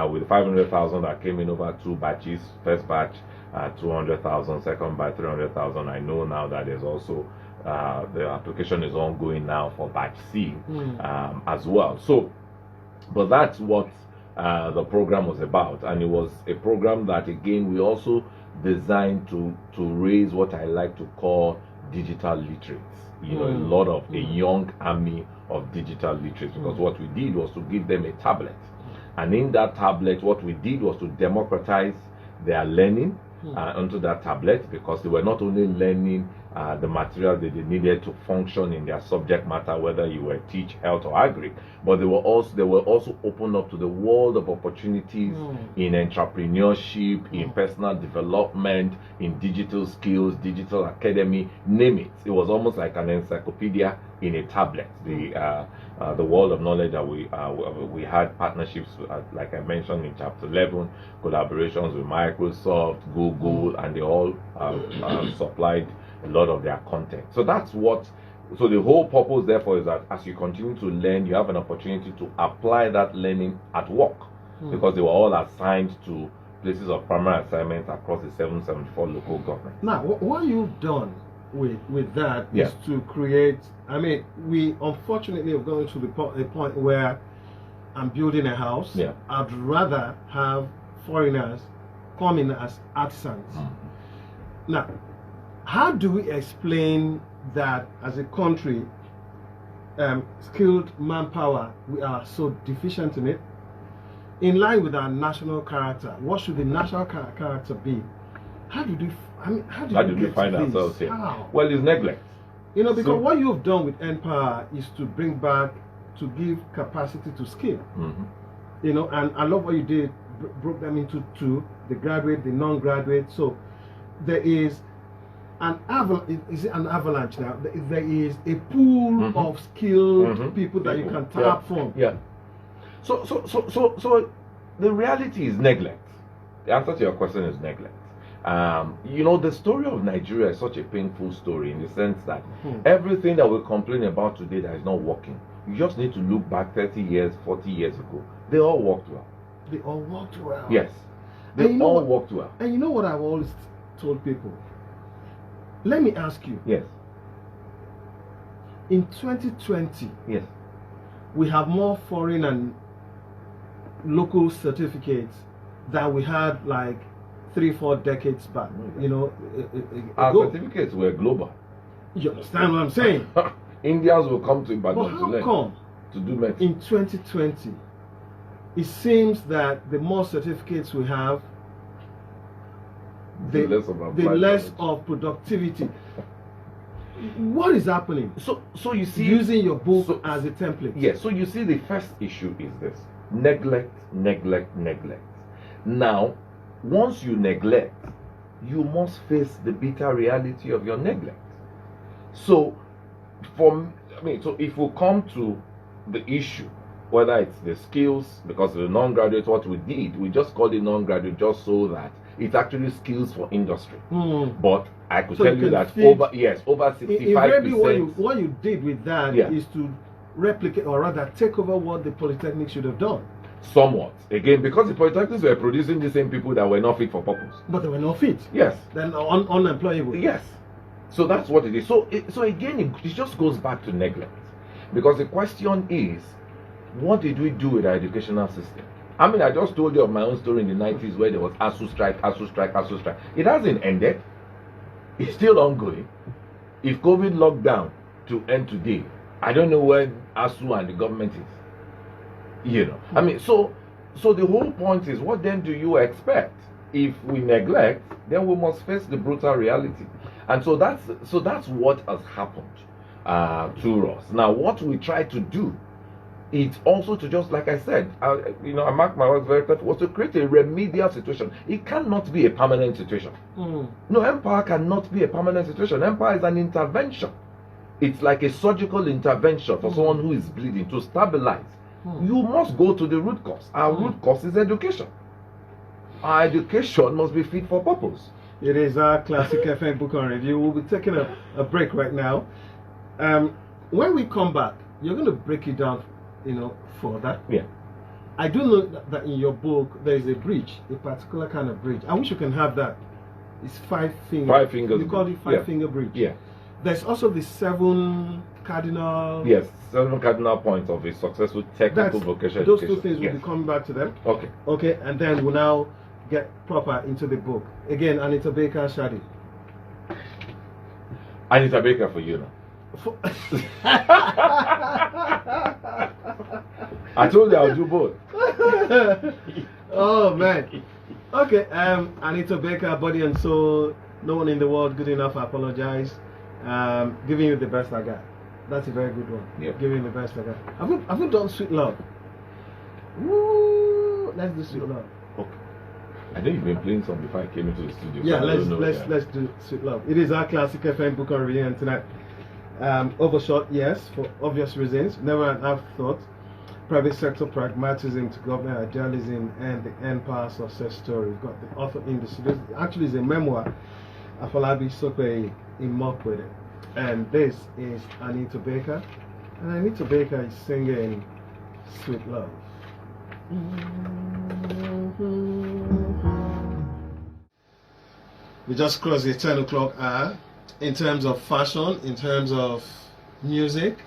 with 500,000 that came in over two batches. First batch 200,000, second batch 300,000. I know now that there's also the application is ongoing now for batch C as well. So, but that's what the program was about, and it was a program that again we also designed to raise what I like to call digital literates. You know, a lot of a young army of digital literates, because what we did was to give them a tablet. And in that tablet, what we did was to democratize their learning onto that tablet, because they were not only learning the material that they needed to function in their subject matter, whether you were teach, health, or agri, but they were also opened up to the world of opportunities in entrepreneurship, in personal development, in digital skills, digital academy, name it. It was almost like an encyclopedia in a tablet. The world of knowledge that we had partnerships, like I mentioned in chapter 11, collaborations with Microsoft, Google, and they all supplied a lot of their content. So that's what. So the whole purpose, therefore, is that as you continue to learn, you have an opportunity to apply that learning at work, because they were all assigned to places of primary assignment across the 774 local governments. Now, what you've done with that is to create. I mean, we unfortunately have gone to a point where I'm building a house. I'd rather have foreigners come in as artisans. Now, how do we explain that as a country, skilled manpower, we are so deficient in it? In line with our national character, what should the national character be? How did we find ourselves here? How? Well, it's neglect. You know, because what you've done with Empower is to bring back, to give capacity to skill. You know, and I love what you did, broke them into two, the graduate, the non-graduate. So there is an avalanche now. There is a pool of skilled people that you can tap from. So the reality is neglect. The answer to your question is neglect. You know, the story of Nigeria is such a painful story, in the sense that everything that we complain about today that is not working, you just need to look back 30 years, 40 years ago. They all worked well. They all worked well. Yes. They all worked well. And you know what I've always told people? Let me ask you. Yes. In 2020, yes, we have more foreign and local certificates than we had like 3-4 decades back. You know, our certificates were global. You understand what I'm saying? Indians will come to Ibadan to learn, to do medicine. In 2020, it seems that the more certificates we have, the less of productivity. What is happening? So you see, using your book as a template. Yes. So you see, the first issue is this: neglect. Now, once you neglect, you must face the bitter reality of your neglect. So, so if we come to the issue, whether it's the skills, because the non-graduate, what we did, we just called it non-graduate just so that it's actually skills for industry. But I could tell you that over 65%. What you did with that is to replicate, or rather take over what the Polytechnic should have done. Somewhat. Again, because the Polytechnics were producing the same people that were not fit for purpose. But they were not fit. Yes. Then unemployable. Yes. So that's what it is. So again, it just goes back to neglect. Because the question is, what did we do with our educational system? I mean, I just told you of my own story in the 90s where there was ASU strike. It hasn't ended. It's still ongoing. If COVID locked down to end today, I don't know where ASU and the government is. You know, I mean, so the whole point is, what then do you expect? If we neglect, then we must face the brutal reality. And so that's what has happened to us. Now, what we try to do, it's also to, just like I said, I mark my words very clearly, was to create a remedial situation. It cannot be a permanent situation. No, Empire cannot be a permanent situation. Empire is an intervention. It's like a surgical intervention for someone who is bleeding to stabilize. You must go to the root cause. Our root cause is education. Our education must be fit for purpose. It is our classic FM book on review. We'll be taking a break right now. When we come back, you're going to break it down, further. Yeah. I do know that in your book there is a bridge, a particular kind of bridge. I wish you can have that. It's 5 fingers. 5 fingers. You call it 5-finger bridge. Yeah. There's also the 7 cardinal. Yes, 7 cardinal points of a successful technical vocational those education. 2 things, we'll be coming back to them. Okay. Okay, and then we'll now get proper into the book. Again, Anita Baker Shadi. Anita Baker for you now. I told you I'll do both. Oh man. Okay, Anita Baker, body and soul. No one in the world good enough. I apologize. Giving you the best I got. That's a very good one. Yep. Giving you the best I got. Have we done Sweet Love? Woo! Let's do Sweet Love. Okay. I know you've been playing some before I came into the studio. Yeah, so let's do Sweet Love. It is our classic FM book on reunion tonight. Overshot, yes, for obvious reasons. Never an afterthought. Private sector pragmatism to government idealism and the empire success story. We've got the author in the studio. Actually, it's a memoir. Afolabi Imoukhuede. And this is Anita Baker. And Anita Baker is singing Sweet Love. We just crossed the 10 o'clock hour. In terms of fashion, in terms of music,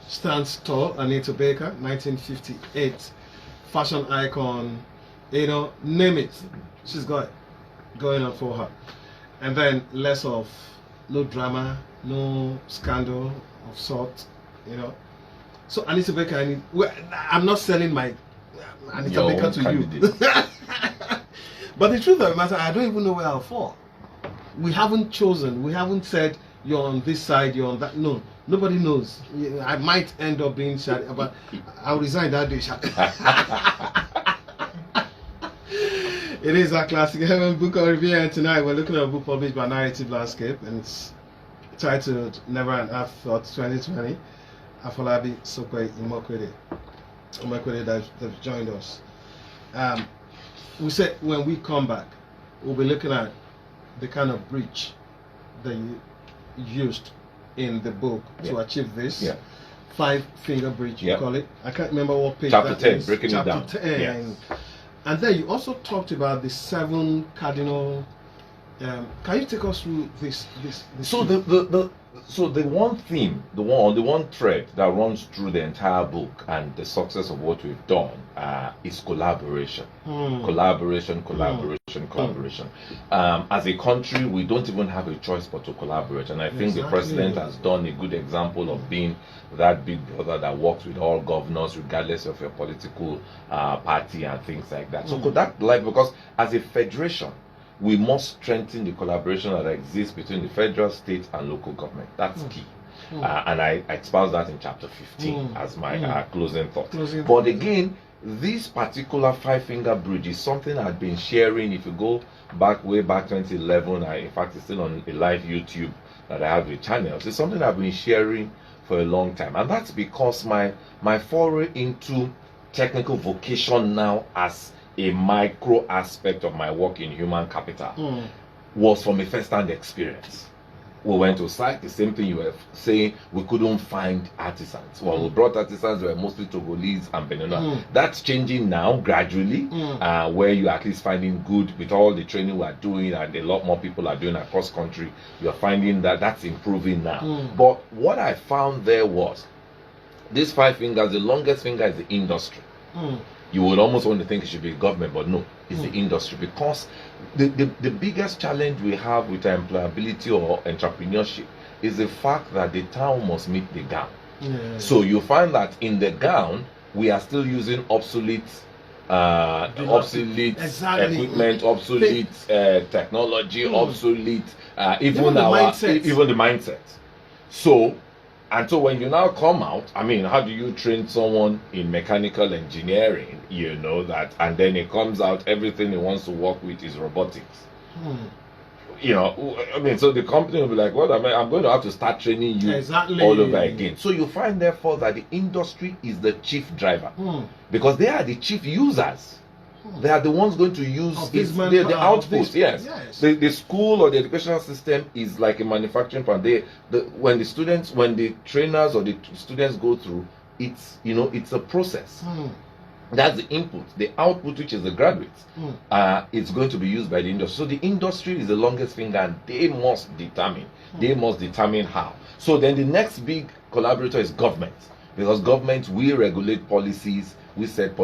stands tall. Anita Baker, 1958, fashion icon, you know, name it. She's got it going on for her. And then less of no drama, no scandal of sort, you know. So Anita Baker, I'm not selling my Anita Baker to you. But the truth of the matter, I don't even know where I'll fall. We haven't chosen, we haven't said you're on this side, you're on that. No, nobody knows. I might end up being Shadi, but I'll resign that day. It is our classic Heaven Book of Review, and tonight we're looking at a book published by Narrative Landscape, and it's titled Never an Afterthought 2020. Afolabi Imoukhuede that joined us. We said when we come back, we'll be looking at the kind of bridge that you used in the book to achieve this. Yeah. 5-finger bridge, you call it. I can't remember what page. Chapter 10, is. breaking Chapter it down. 10. Yes. And then you also talked about the 7 cardinal. Can you take us through this? So the one theme, the one thread that runs through the entire book and the success of what we've done is collaboration. Collaboration. As a country, we don't even have a choice but to collaborate, and I think the president has done a good example of being that big brother that works with all governors, regardless of your political party and things like that. So because as a federation, we must strengthen the collaboration that exists between the federal, state, and local government. That's key. And I espouse that in chapter 15 as my closing thought. But again, this particular 5-finger bridge is something I've been sharing. If you go way back 2011, in fact, it's still on a live YouTube that I have with channels. It's something I've been sharing for a long time. And that's because my foray into technical vocation now as a micro aspect of my work in human capital was from a first-hand experience. We went to site, the same thing you were saying, we couldn't find artisans. Well, we brought artisans, were mostly Togolese and Benin. That's changing now gradually, where you're at least finding good with all the training we're doing, and a lot more people are doing across country. You're finding that that's improving now. But what I found there was, these 5 fingers, the longest finger is the industry. You would almost want to think it should be government, but no, it's the industry, because the biggest challenge we have with employability or entrepreneurship is the fact that the town must meet the gown. So you find that in the gown, we are still using obsolete equipment, obsolete technology, obsolete even the mindset. So when you now come out, I mean, how do you train someone in mechanical engineering, you know, that, and then it comes out, everything he wants to work with is robotics. You know, I mean, so the company will be like, what am I'm going to have to start training you all over again. So you find, therefore, that the industry is the chief driver, because they are the chief users. They are the ones going to use the output. Yes. The school or the educational system is like a manufacturing plant. When the trainers or the students go through, it's a process. That's the input. The output, which is the graduates, is going to be used by the industry. So the industry is the longest finger, and they must determine how. So then the next big collaborator is government, because government will regulate policies, we set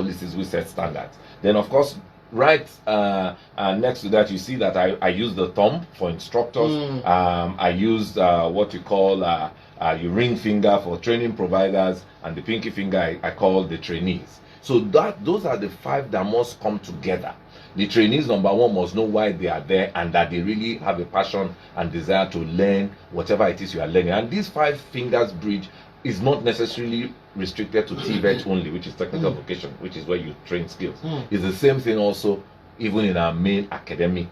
standards. Then, of course, right next to that, you see that I use the thumb for instructors. I use what you call your ring finger for training providers, and the pinky finger I call the trainees. So those are the 5 that must come together. The trainees, number 1, must know why they are there and that they really have a passion and desire to learn whatever it is you are learning. And this 5 fingers bridge is not necessarily restricted to TVET only, which is technical vocation, which is where you train skills. It's the same thing also even in our main academic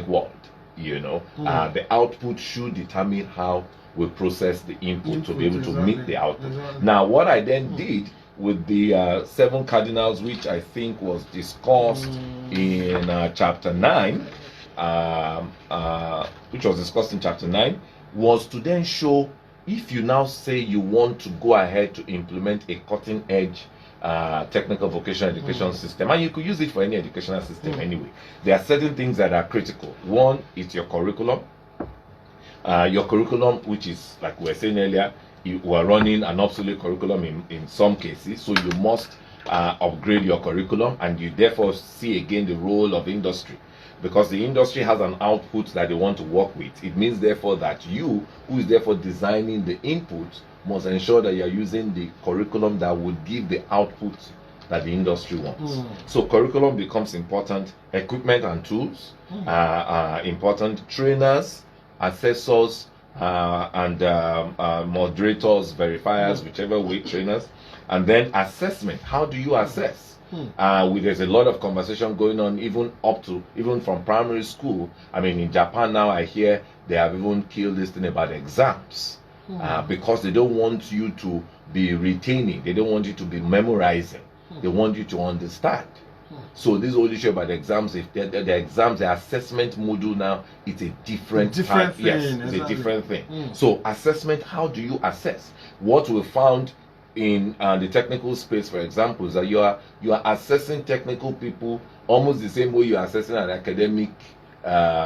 world. The output should determine how we process the input to be able to meet the output. Now, what I then did with the 7 cardinals, which I think was discussed in chapter 9, was to then show, if you now say you want to go ahead to implement a cutting-edge technical vocational education system, and you could use it for any educational system anyway, there are certain things that are critical. One is your curriculum. Which is, like we were saying earlier, you are running an obsolete curriculum in some cases, so you must upgrade your curriculum, and you therefore see again the role of industry, because the industry has an output that they want to work with. It means therefore that you, who is therefore designing the input, must ensure that you are using the curriculum that will give the output that the industry wants. So curriculum becomes important. Equipment and tools are important. Trainers, assessors, and moderators, verifiers, whichever way, trainers. And then assessment. How do you assess? There's a lot of conversation going on even from primary school. I mean, in Japan now, I hear they have even killed this thing about exams, because they don't want you to be retaining. They don't want you to be memorizing. They want you to understand. So this whole issue about exams, if the exams, the assessment module now, it's a different thing. Yes, it's a different thing. So assessment, how do you assess? What we found in the technical space, for example, is that you are assessing technical people almost the same way you are assessing an academic,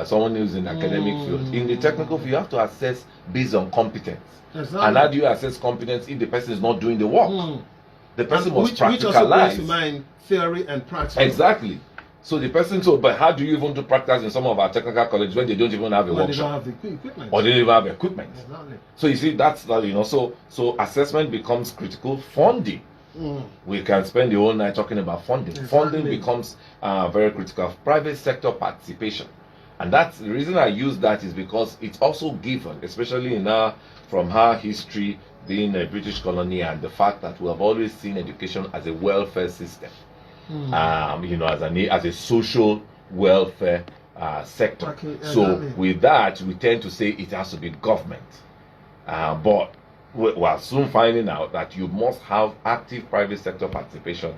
someone who's in the academic field. In the technical field, you have to assess based on competence. Exactly. And how do you assess competence if the person is not doing the work? The person must practicalize. Which also brings to mind theory and practice. Exactly. So the person, but how do you even do practice in some of our technical colleges when they don't even have a workshop? They don't have the equipment. Or they don't even have equipment. Exactly. So you see, that's so assessment becomes critical. Funding. We can spend the whole night talking about funding. Exactly. Funding becomes very critical. Private sector participation. And that's the reason I use that, is because it's also given, especially from our history being a British colony, and the fact that we have always seen education as a welfare system, as a social welfare sector. Okay, so with that, we tend to say it has to be government. But we're soon finding out that you must have active private sector participation,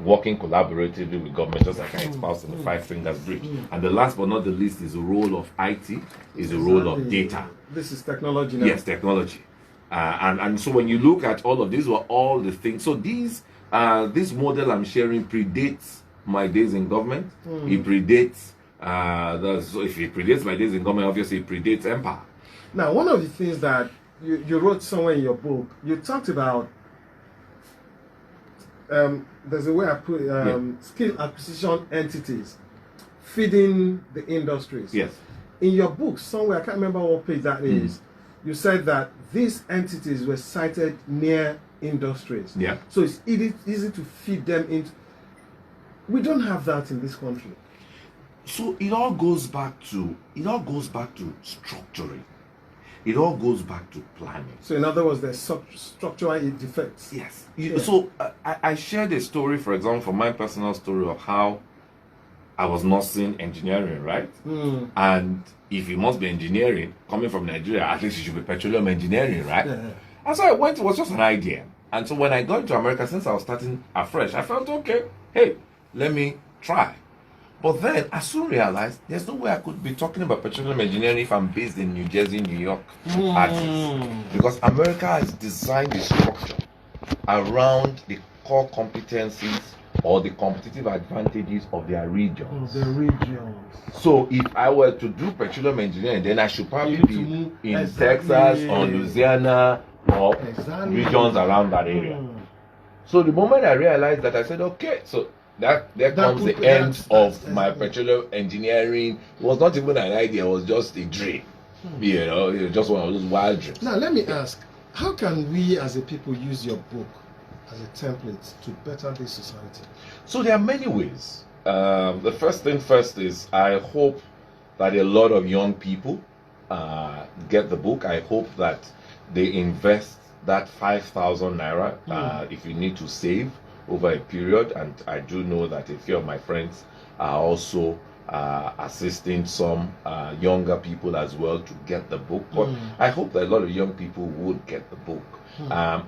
working collaboratively with government, just like I espoused in the 5 fingers bridge. And the last but not the least is the role of IT, is the role of data. This is technology now. Yes, technology. And so when you look at all of these, were all the things. So this model I'm sharing predates my days in government. It predates so if it predates my days in government, obviously it predates empire. Now, one of the things that you wrote somewhere in your book, you talked about there's a way I put it, skill acquisition entities feeding the industries. Yes. In your book, somewhere, I can't remember what page that is, you said that these entities were sited near industries. Yeah. So it's easy to feed them into. We don't have that in this country. So it all goes back to structuring. It all goes back to planning. So in other words, there's structural defects. Yes. So I shared a story, for example, from my personal story of how I was nursing engineering, right? And if you must be engineering, coming from Nigeria, at least you should be petroleum engineering, right? Yeah. And so I went, it was just an idea. And so when I got to America, since I was starting afresh, I felt, okay, hey, let me try. But then I soon realized there's no way I could be talking about petroleum engineering if I'm based in New Jersey, New York, because America has designed the structure around the core competencies or the competitive advantages of their regions. So if I were to do petroleum engineering, then I should probably be in Texas or Louisiana or regions around that area. So the moment I realized that, I said, okay, so there comes the could- end that's of my exactly. petroleum engineering. It was not even an idea, it was just a dream. You know, it was just one of those wild dreams. Now, let me ask, how can we as a people use your book as a template to better this society? So there are many ways. The first thing first is I hope that a lot of young people get the book. I hope that they invest that 5,000 naira if you need to save over a period. And I do know that a few of my friends are also assisting some younger people as well to get the book. But I hope that a lot of young people would get the book.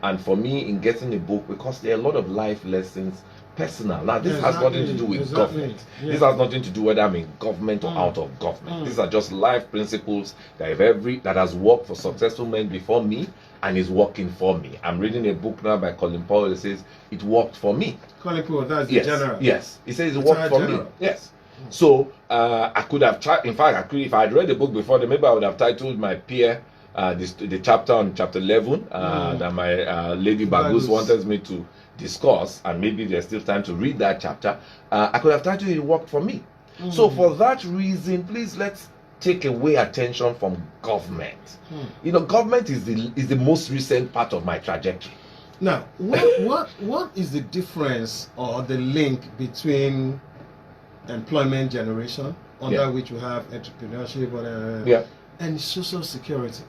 And for me, in getting the book, because there are a lot of life lessons, personal. Now, this has nothing to do with government. Yeah. This has nothing to do whether I'm in government or out of government. These are just life principles that that has worked for successful men before me and is working for me. I'm reading a book now by Colin Powell. It says it worked for me. Colin Powell, that's Yes, the general. yes. He says it worked for me. General. Yes. So I could have tried. In fact, I could, if I had read the book before, then maybe I would have titled my peer the chapter on chapter 11 that my lady Bagus wanted me to discuss, and maybe there's still time to read that chapter. I could have titled it "Worked for Me." So for that reason, please let's take away attention from government. You know, government is the most recent part of my trajectory. Now, what is the difference or the link between employment generation, under which we have entrepreneurship, and social security?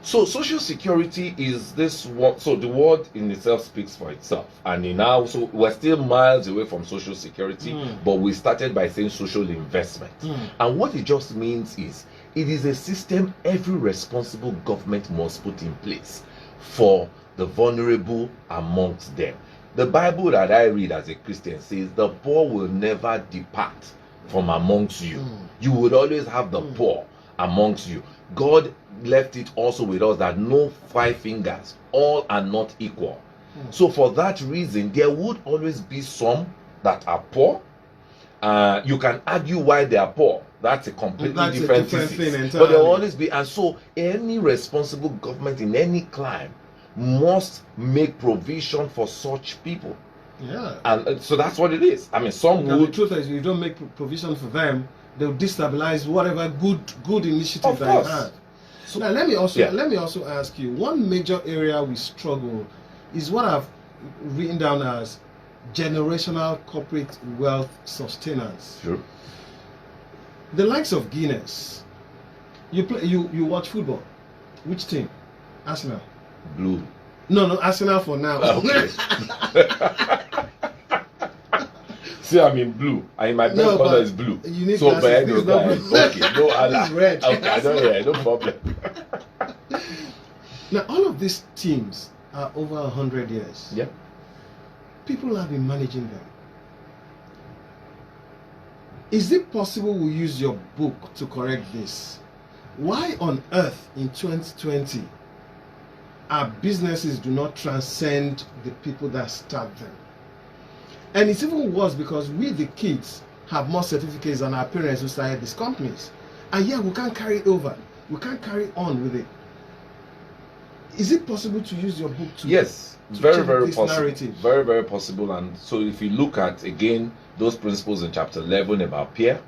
So social security is this one. So the word in itself speaks for itself, and now so we're still miles away from social security, but we started by saying social investment. And what it just means is it is a system every responsible government must put in place for the vulnerable amongst them. The Bible that I read as a Christian says the poor will never depart from amongst you. You would always have the poor amongst you. God left it also with us that no 5 fingers, all are not equal. So for that reason, there would always be some that are poor. You can argue why they are poor. That's a completely different thing. But there will always be, and so any responsible government in any clime must make provision for such people. Yeah. And so that's what it is. I mean, some would. The truth is, if you don't make provision for them, they'll destabilize whatever good initiative that you have. So now let me also ask you, one major area we struggle is what I've written down as generational corporate wealth sustenance. Sure. The likes of Guinness. You watch football. Which team? Arsenal. Blue. No, Arsenal for now. Okay. See, I'm in blue. And my best color is blue. You need so glasses. This is not blue. Okay, no other. This is red. Okay, I don't hear, no problem. Now, all of these teams are over 100 years. Yep. People have been managing them. Is it possible we use your book to correct this? Why on earth in 2020 our businesses do not transcend the people that start them? And it's even worse because we, the kids, have more certificates than our parents who started these companies. And yet we can't carry it over. We can't carry on with it. Is it possible to use your book to Yes, to very, change very this possible. narrative? Very, very possible. And so if you look at, again, those principles in chapter 11 about peer,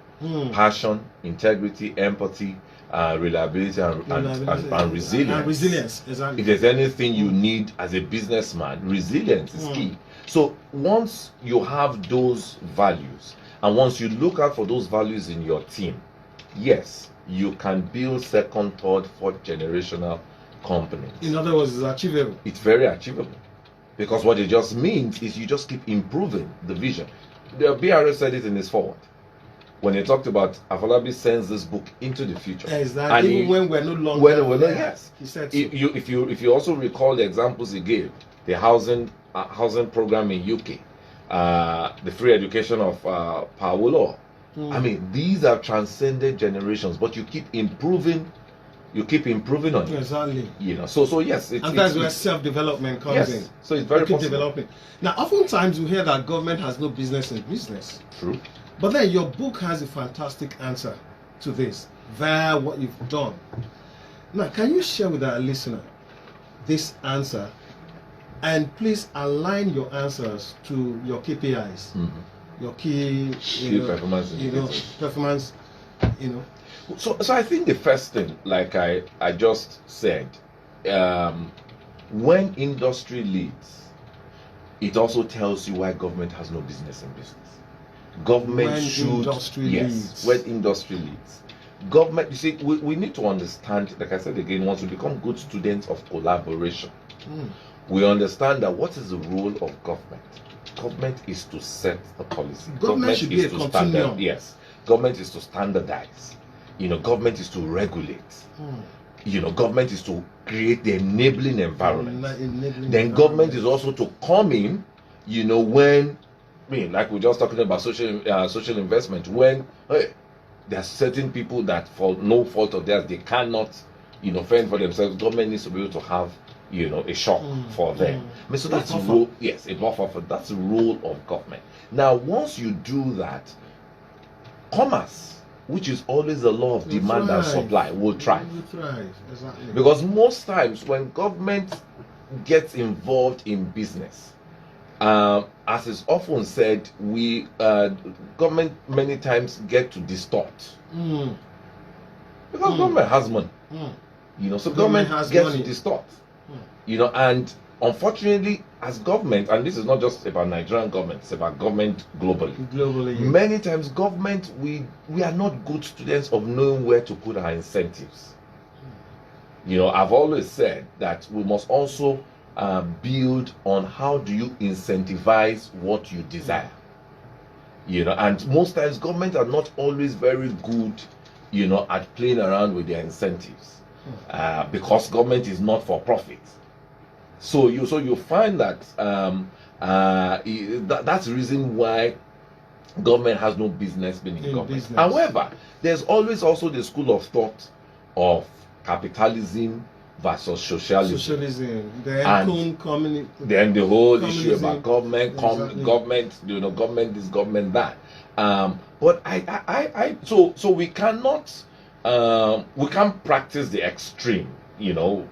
passion, integrity, empathy, reliability, and resilience. And resilience, exactly. If there's anything you need as a businessman, resilience is key. So once you have those values, and once you look out for those values in your team, yes, you can build second, third, fourth generational companies. In other words, it's achievable. It's very achievable. Because what it just means is you just keep improving the vision. The BRS said it in his forward. When he talked about Afolabi sends this book into the future. Exactly. Even when we're no longer there, yes. He said so. If you also recall the examples he gave, the housing program in UK, the free education of Paolo. I mean, these have transcended generations, but you keep improving. You keep improving on it. Exactly. You know, so yes. And that's where self-development comes in. So it's very you keep possible. developing. Now, oftentimes we hear that government has no business in business. True. But then your book has a fantastic answer to this via what you've done. Now, can you share with our listener this answer And please align your answers to your KPIs, your key, performance performance, So I think the first thing, like I just said, when industry leads, it also tells you why government has no business in business. Government When should industry leads. when industry leads. Government, you see, we need to understand, like I said again, once we become good students of collaboration, we understand that what is the role of government? Government is to set the policy. Government should be is a to continuum. Yes. Government is to standardize. Government is to regulate. Government is to create the enabling environment. Government is also to come in, when, like we're just talking about social investment, when there are certain people that for no fault of theirs, they cannot, fend for themselves. Government needs to be able to have, a shop for them. So that's the role. Yes, a buffer for that's the role of government. Now, once you do that, commerce, which is always the law of demand and supply, will thrive. Exactly. Because most times when government gets involved in business, as is often said, we government many times get to distort. Because government has money. So government gets to distort. And unfortunately, as government, and this is not just about Nigerian government, it's about government globally. Many times government, we are not good students of knowing where to put our incentives. I've always said that we must also build on how do you incentivize what you desire. And most times government are not always very good, at playing around with their incentives, because government is not for profit. So you find that that's the reason why government has no business being in government. Business. However, there's always also the school of thought of capitalism versus socialism. Then the whole issue about government, government, government this, government that. But so we cannot, we can't practice the extreme.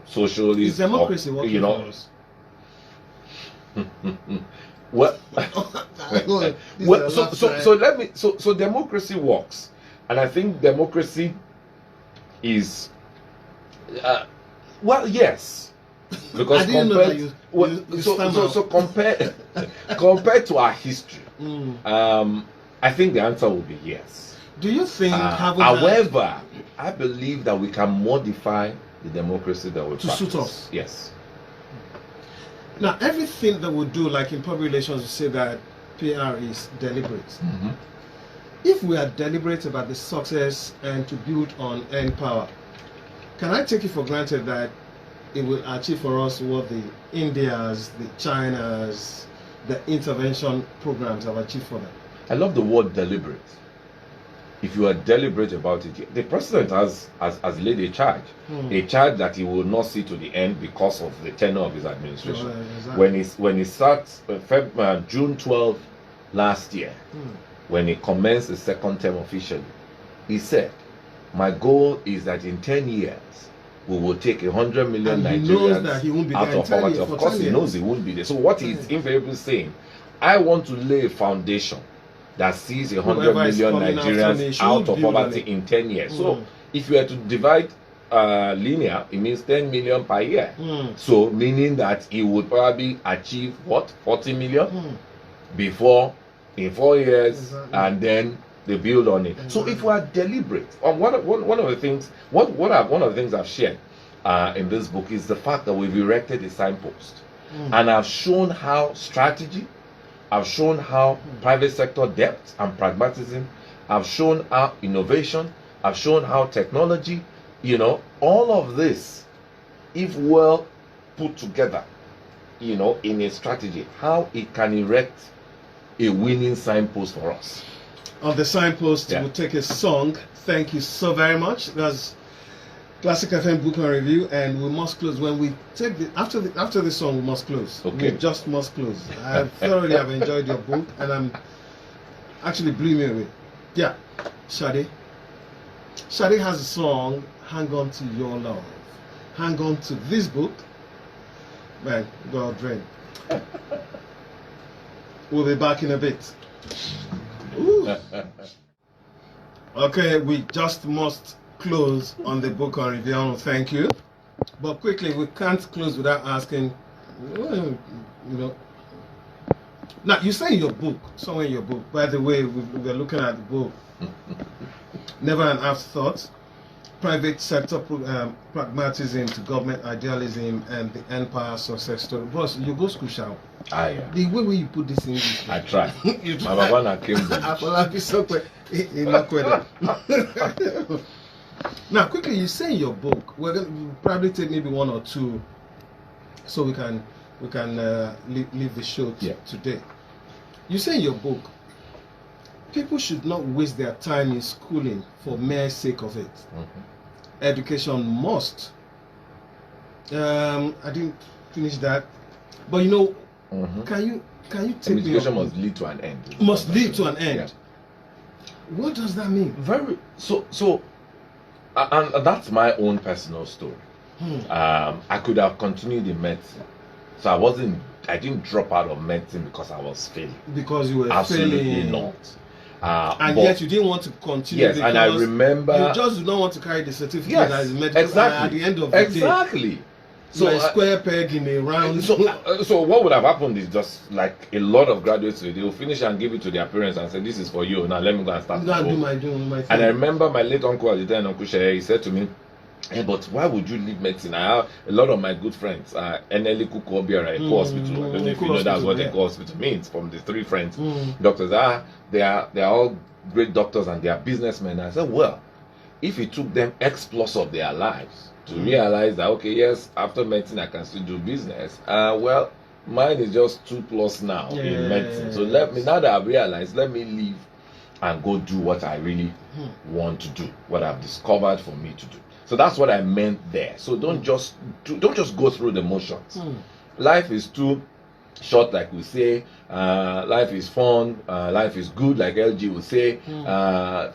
Socialism. Is democracy working for us? Well, so democracy works, and I think democracy is yes, because compared to our history, I think the answer will be yes. Do you think? However, I believe that we can modify the democracy that we practice. Suit us. Yes. Now, everything that we do, like in public relations, we say that PR is deliberate. If we are deliberate about the success and to build on earn power, can I take it for granted that it will achieve for us what the Indias, the Chinas, the intervention programs have achieved for them? I love the word deliberate. If you are deliberate about it, the president has laid a charge that he will not see to the end because of the tenure of his administration. Exactly. When he starts June 12 last year, when he commenced his second term officially, he said, "My goal is that in 10 years we will take 100 million Nigerians out of poverty." Of course, he knows he won't be there. So what he's invariably saying, I want to lay a foundation that sees 100 million Nigerians out of poverty in 10 years. So if you were to divide linear, it means 10 million per year. So meaning that he would probably achieve what, 40 million before in 4 years, and then they build on it. So if we are deliberate, one of the things I've shared in this book is the fact that we've erected a signpost, and I've shown how strategy, I've shown how private sector depth and pragmatism, I've shown how innovation, I've shown how technology, all of this, if well put together, in a strategy, how it can erect a winning signpost for us. On the signpost, we'll take a song. Thank you so very much. That's Classic FM Book and Review, and we must close. When we take after the song, we must close. Okay. We just must close. I thoroughly have enjoyed your book, and I'm actually blew me away. Yeah, Shade has a song, "Hang On to Your Love." Hang on to this book, man. God, drink. We'll be back in a bit. Ooh. Okay, we just must close on the book on review. Thank you. But quickly, we can't close without asking, you know. Now, you say in your book, somewhere in your book, by the way, we're looking at the book, Never an Afterthought, Private Sector Pragmatism to Government Idealism and the Empire Success Story. Boss, you go school shout. Yeah. The way you put this in English. I try. You My Baba came Afolabi somewhere in Imoukhuede. Now, quickly, you say in your book, we'll probably take maybe one or two, so we can leave the show today. You say in your book, people should not waste their time in schooling for mere sake of it. Education must. I didn't finish that, but you know, can you take me? Education must lead to an end. Must lead to an end. Yeah. What does that mean? And that's my own personal story. I could have continued in medicine, so I didn't drop out of medicine because I was failing. Because you were absolutely failing. not. And yet you didn't want to continue. Yes, and I remember you just do not want to carry the certificate as medical. Exactly. At the end of the day. So a square peg in a round. So what would have happened is just like a lot of graduates, they will finish and give it to their parents and say, "This is for you. Now let me go and start." Do my thing. And I remember my late uncle at the time, Uncle Shay, he said to me, "Hey, but why would you leave medicine? I have a lot of my good friends. NLE Kukobiara, Eko Hospital. I don't know if you know that's what Eko Hospital means. From the three friends, doctors. They are all great doctors and they are businessmen." And I said, well, if it took them X plus of their lives to realize that, okay, yes, after medicine I can still do business. Well, mine is just 2+ now in medicine. So now that I've realized, let me leave and go do what I really want to do, what I've discovered for me to do. So that's what I meant there. So don't just go through the motions. Life is too short, like we say. Life is fun. Life is good, like LG would say.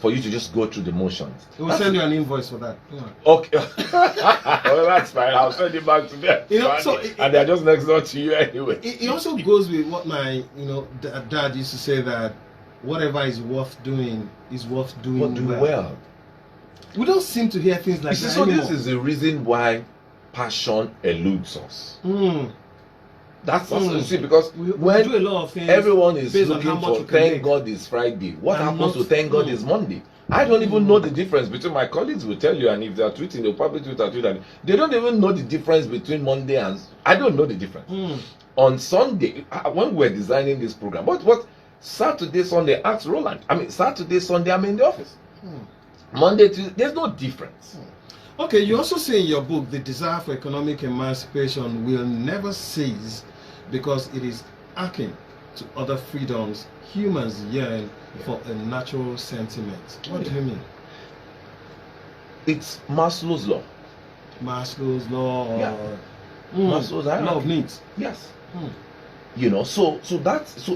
For you to just go through the motions. We'll send you an invoice for that. Okay. Well, that's fine. I'll send it back to them. And they're just next door to you anyway. It also goes with what my dad used to say, that whatever is worth doing is worth doing well. We don't seem to hear things like that so anymore. This is the reason why passion eludes us. That's also, see, because when do a lot of things, everyone is based looking on how much for thank God it's Friday, what happens to thank God is Monday? I don't even know the difference between, my colleagues will tell you, and if they are tweeting, they'll probably tweet. They don't even know the difference between Monday and I don't know the difference. On Sunday, when we were designing this program, what Saturday, Sunday, ask Roland. I mean, Saturday, Sunday, I'm in the office. Monday, Tuesday, there's no difference. Okay, you also say in your book, the desire for economic emancipation will never cease because it is akin to other freedoms humans yearn for a natural sentiment. What do you mean? It's Maslow's law. Maslow's law. Maslow's law of needs. Yes. So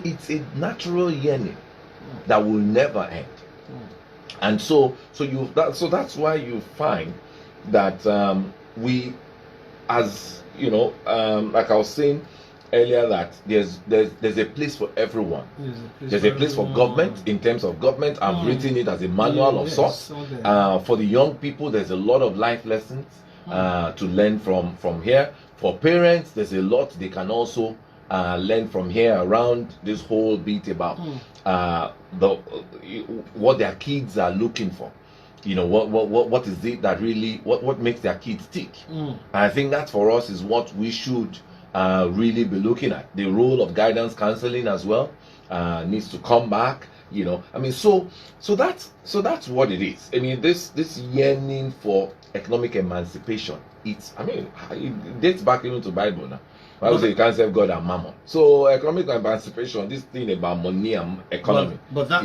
it's a natural yearning that will never end. And that's why you find that we, as like I was saying earlier, that there's a place for everyone. There's a place for government. In terms of government, I've written it as a manual of sorts. For the young people, there's a lot of life lessons to learn from here. For parents, there's a lot they can also learn from here around this whole bit about what their kids are looking for. What is it that really what makes their kids tick? And I think that for us is what we should really be looking at. The role of guidance counseling as well needs to come back. So that's what it is. I mean, this yearning for economic emancipation, it dates back even to Bible now. I would say you can't serve God and mammon. So economic emancipation, this thing about money and economy. But that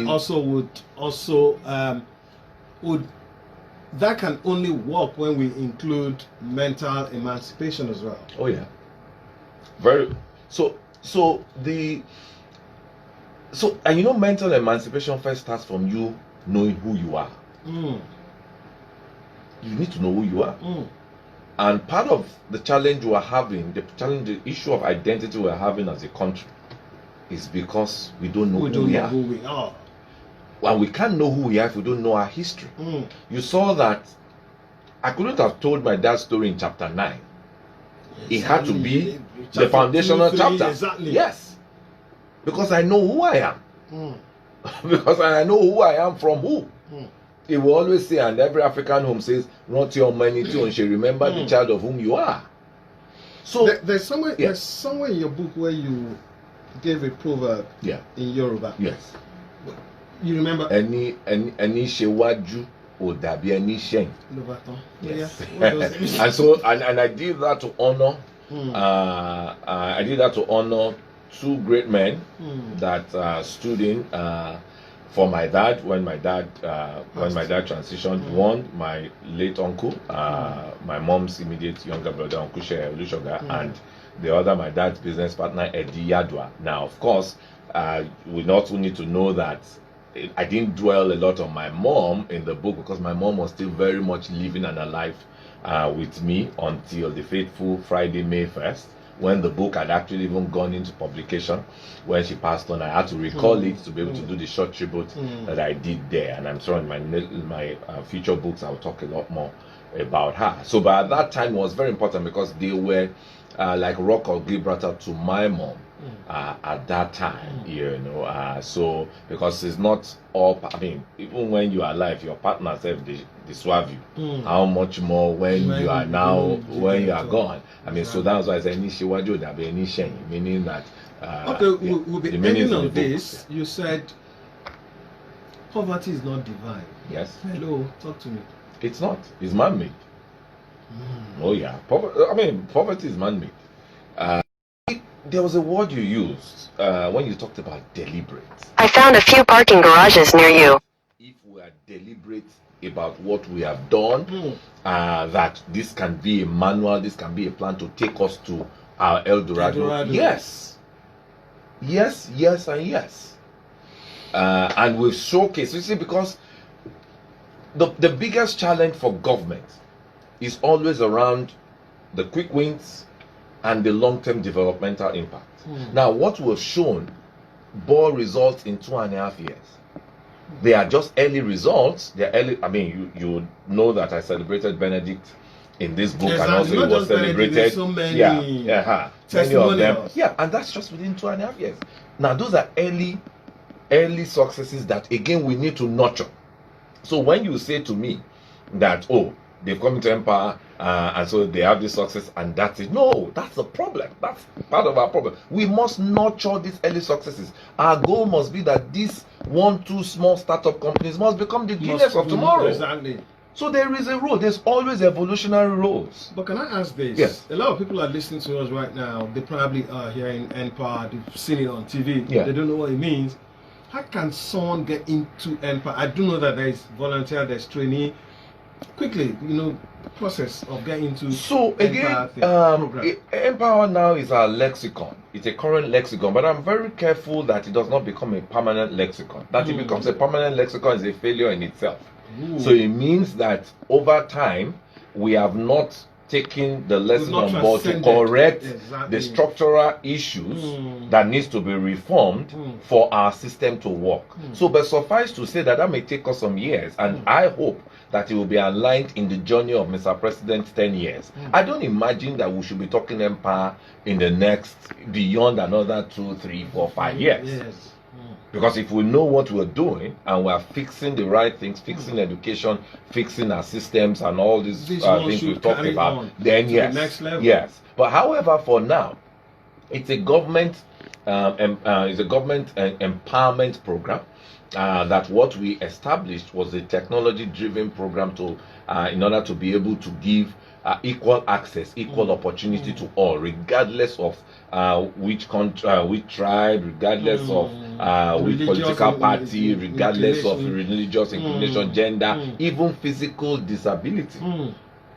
that can only work when we include mental emancipation as well. Oh yeah. And mental emancipation first starts from you knowing who you are. You need to know who you are. And part of the challenge we're having, the issue of identity we're having as a country, is because we don't know who we are. And we can't know who we are if we don't know our history. You saw that I couldn't have told my dad's story in chapter 9. It had to be the foundational chapter. Exactly. Yes. Because I know who I am. Because I know who I am from who. He will always say, and every African home says, not your money too, and she remember the child of whom you are. So there's somewhere in your book where you gave a proverb in Yoruba. Yes. You remember? Any shewaju odabi any shen. Yes. And so and I did that to honor I did that to honor two great men that stood in for my dad when my dad transitioned. One, my late uncle, my mom's immediate younger brother, Uncle Shea Olushoga, and the other, my dad's business partner, Eddie Yadwa. Now, of course, we not need to know that I didn't dwell a lot on my mom in the book because my mom was still very much living and alive with me until the fateful Friday, May 1st, when the book had actually even gone into publication. When she passed on, I had to recall it to be able to do the short tribute that I did there. And I'm sure in my future books I'll talk a lot more about her. So, but at that time it was very important because they were like rock of Gibraltar to my mom at that time, you know. So because it's not all, I mean, even when you are alive, your partners have they swerve you. How much more when you are now, when you are gone? I mean, so that's why I say Nishiwaju that be Nishen, meaning that. Okay, we'll be ending on this. You said poverty is not divine. Yes. Hello, talk to me. It's not. It's man-made. Oh yeah. Poverty is man-made. There was a word you used when you talked about deliberate. I found a few parking garages near you. If we are deliberate about what we have done, that this can be a manual, this can be a plan to take us to our El Dorado. Yes. Yes, yes, and yes. And we've showcased, you see, because the biggest challenge for government is always around the quick wins and the long-term developmental impact. Now, what we've shown bore results in 2.5 years. They are just early results. They're early. I mean, you know that I celebrated Benedict in this book, and also it was celebrated. So many many of them. Yeah, and that's just within 2.5 years. Now, those are early successes that again we need to nurture. So when you say to me that, oh, they've come into empire and so they have this success and that's it. No, that's the problem. That's part of our problem. We must nurture these early successes. Our goal must be that these 1-2 small startup companies must become the Guinness of tomorrow. Exactly. So there is a role. There's always evolutionary roles. But can I ask this? Yes. A lot of people are listening to us right now. They probably are hearing Empire. They've seen it on TV. Yeah. They don't know what it means. How can someone get into Empire? I do know that there is volunteer, there's trainee. Quickly, process of getting into. So again, Empower now is our lexicon. It's a current lexicon, but I'm very careful that it does not become a permanent lexicon. That it becomes a permanent lexicon is a failure in itself. So it means that over time we have not taken the lesson on board to correct the structural issues that needs to be reformed for our system to work. So, but suffice to say that may take us some years, and I hope that it will be aligned in the journey of Mr. President's 10 years. I don't imagine that we should be talking empire in the next, beyond another 2, 3, 4, 5 years. Because if we know what we're doing and we're fixing the right things, fixing education, fixing our systems and all these things we've talked about, then yes, the next level. Yes. But however, for now, it's a government empowerment program. That what we established was a technology-driven program to, in order to be able to give equal access, equal opportunity to all, regardless of which country, which tribe, regardless of which political party, regardless of religious inclination, gender, even physical disability.